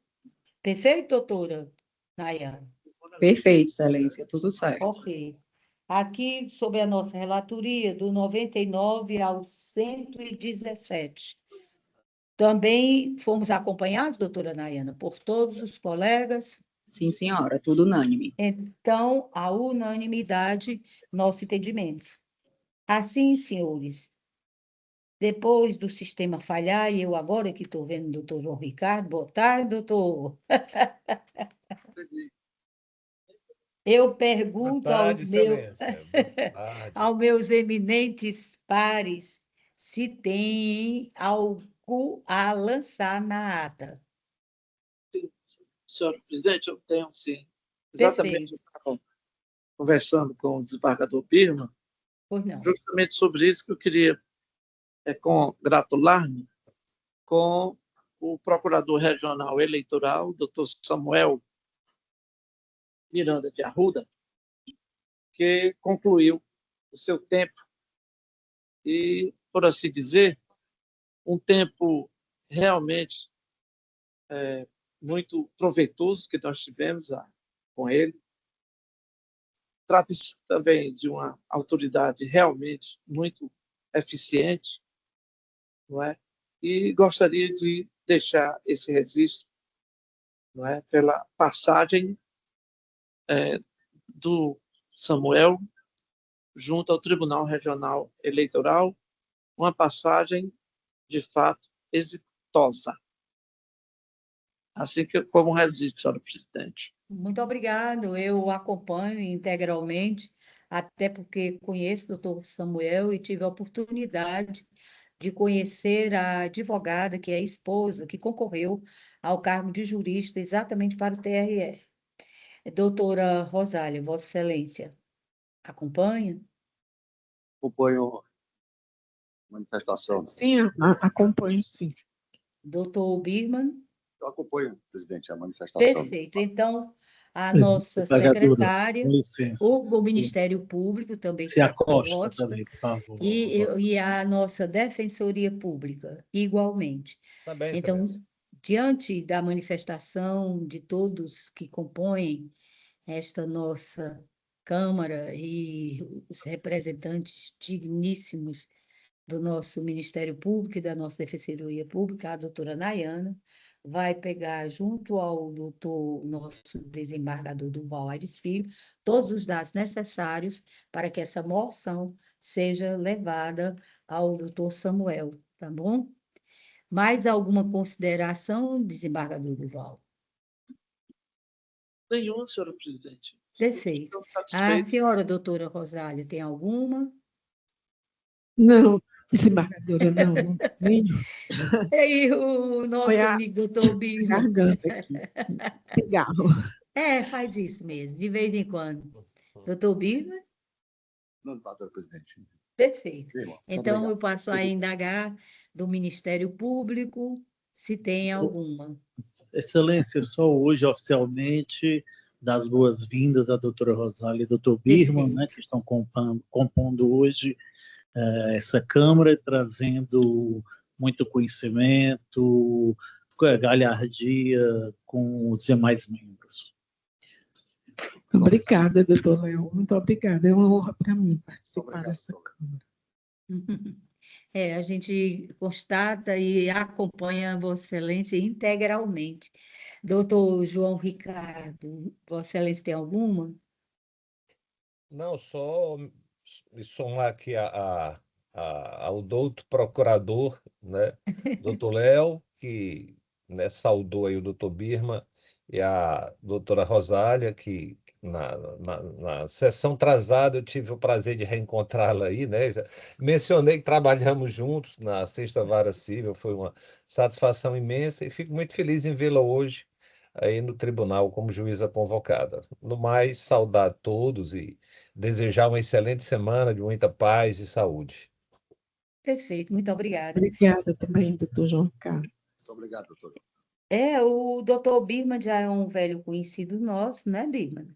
Perfeito, doutora Nayana? Perfeito, Excelência, tudo certo. Ok. Aqui, sobre a nossa relatoria, do 99 ao 117. Também fomos acompanhados, doutora Nayana, por todos os colegas? Sim, senhora, tudo unânime. Então, a unanimidade, nosso entendimento. Assim, senhores, depois do sistema falhar, e eu agora que estou vendo o doutor João Ricardo, boa tarde, doutor. Eu pergunto aos meus eminentes pares se tem algo a lançar na ata. Senhora presidente, eu tenho sim. Exatamente, eu estava conversando com o desembargador Birman, justamente sobre isso que eu queria congratular-me com o procurador regional eleitoral, doutor Samuel Miranda de Arruda, que concluiu o seu tempo e, por assim dizer, um tempo realmente muito proveitoso que nós tivemos com ele. Trata-se também de uma autoridade realmente muito eficiente, não é? E gostaria de deixar esse registro, não é? Pela passagem do Samuel junto ao Tribunal Regional Eleitoral, uma passagem, de fato, exitosa. Assim como registro, senhora presidente. Muito obrigado, eu acompanho integralmente, até porque conheço o doutor Samuel e tive a oportunidade de conhecer a advogada, que é a esposa, que concorreu ao cargo de jurista exatamente para o TRE. Doutora Rosália, Vossa Excelência, acompanha? Acompanho a manifestação. Sim, acompanho, sim. Doutor Birman? Eu acompanho, presidente, a manifestação. Perfeito. Então, a nossa secretária, o Ministério Público também se acosta também, por favor. E a nossa Defensoria Pública, igualmente. Também, então, diante da manifestação de todos que compõem esta nossa Câmara e os representantes digníssimos do nosso Ministério Público e da nossa Defensoria Pública, a doutora Nayana, vai pegar junto ao doutor, nosso desembargador Durval Aires Filho, todos os dados necessários para que essa moção seja levada ao doutor Samuel, tá bom? Mais alguma consideração, desembargador Durval? Nenhuma, senhora presidente. Perfeito. A senhora, doutora Rosália, tem alguma? Não, desembargadora, não tenho. E o nosso amigo doutor Birman. Garganta aqui. Cigarro. Faz isso mesmo, de vez em quando. Doutor Birman? Não, doutor presidente. Perfeito. Então, obrigado. eu passo a indagar do Ministério Público, se tem alguma. Excelência, só hoje, oficialmente, das boas-vindas à doutora Rosália e doutor Birman, né, que estão compondo hoje essa Câmara, trazendo muito conhecimento, galhardia com os demais membros. Obrigada, doutor Léo. Muito obrigada. É uma honra para mim participar dessa Câmara. A gente constata e acompanha Vossa Excelência integralmente. Doutor João Ricardo, Vossa Excelência tem alguma? Não, só me somar aqui ao doutor procurador, né, doutor Léo, que, né, saudou aí o doutor Birman, e a doutora Rosália, que na sessão atrasada eu tive o prazer de reencontrá-la aí, né? Mencionei que trabalhamos juntos na Sexta Vara Civil, foi uma satisfação imensa e fico muito feliz em vê-la hoje aí no tribunal como juíza convocada. No mais, saudar todos e desejar uma excelente semana de muita paz e saúde. Perfeito, muito obrigada. Obrigada também, doutor João Ricardo. Muito obrigado, doutor. O doutor Birman já é um velho conhecido nosso, né, Birman?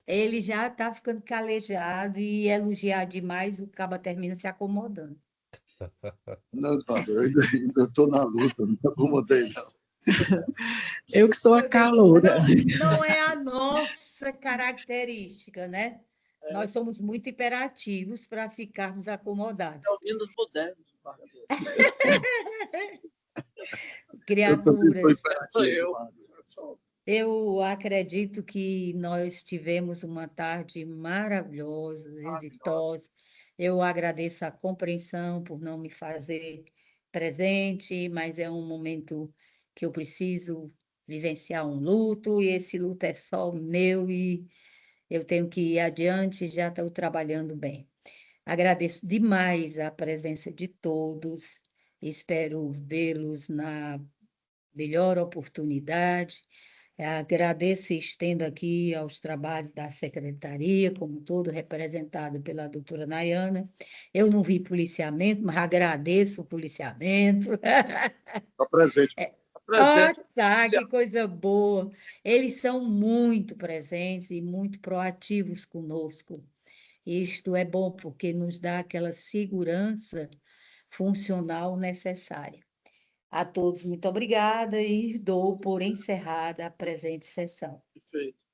Ele já está ficando calejado e elogiar demais, o cabo termina se acomodando. Não, doutor, eu ainda estou na luta, não me acomodei, não. Eu que sou a caloura. Não é a nossa característica, né? Nós somos muito imperativos para ficarmos acomodados. Menos modernos. Criaturas. Eu acredito que nós tivemos uma tarde maravilhosa, exitosa. Eu agradeço a compreensão por não me fazer presente, mas é um momento que eu preciso vivenciar um luto, e esse luto é só meu e eu tenho que ir adiante, já estou trabalhando bem. Agradeço demais a presença de todos, espero vê-los na melhor oportunidade. Agradeço e estendo aqui aos trabalhos da secretaria, como todo, representado pela doutora Nayana. Eu não vi policiamento, mas agradeço o policiamento. Está presente. Tá, que coisa boa. Eles são muito presentes e muito proativos conosco. Isto é bom porque nos dá aquela segurança funcional necessária. A todos, muito obrigada e dou por encerrada a presente sessão. Perfeito.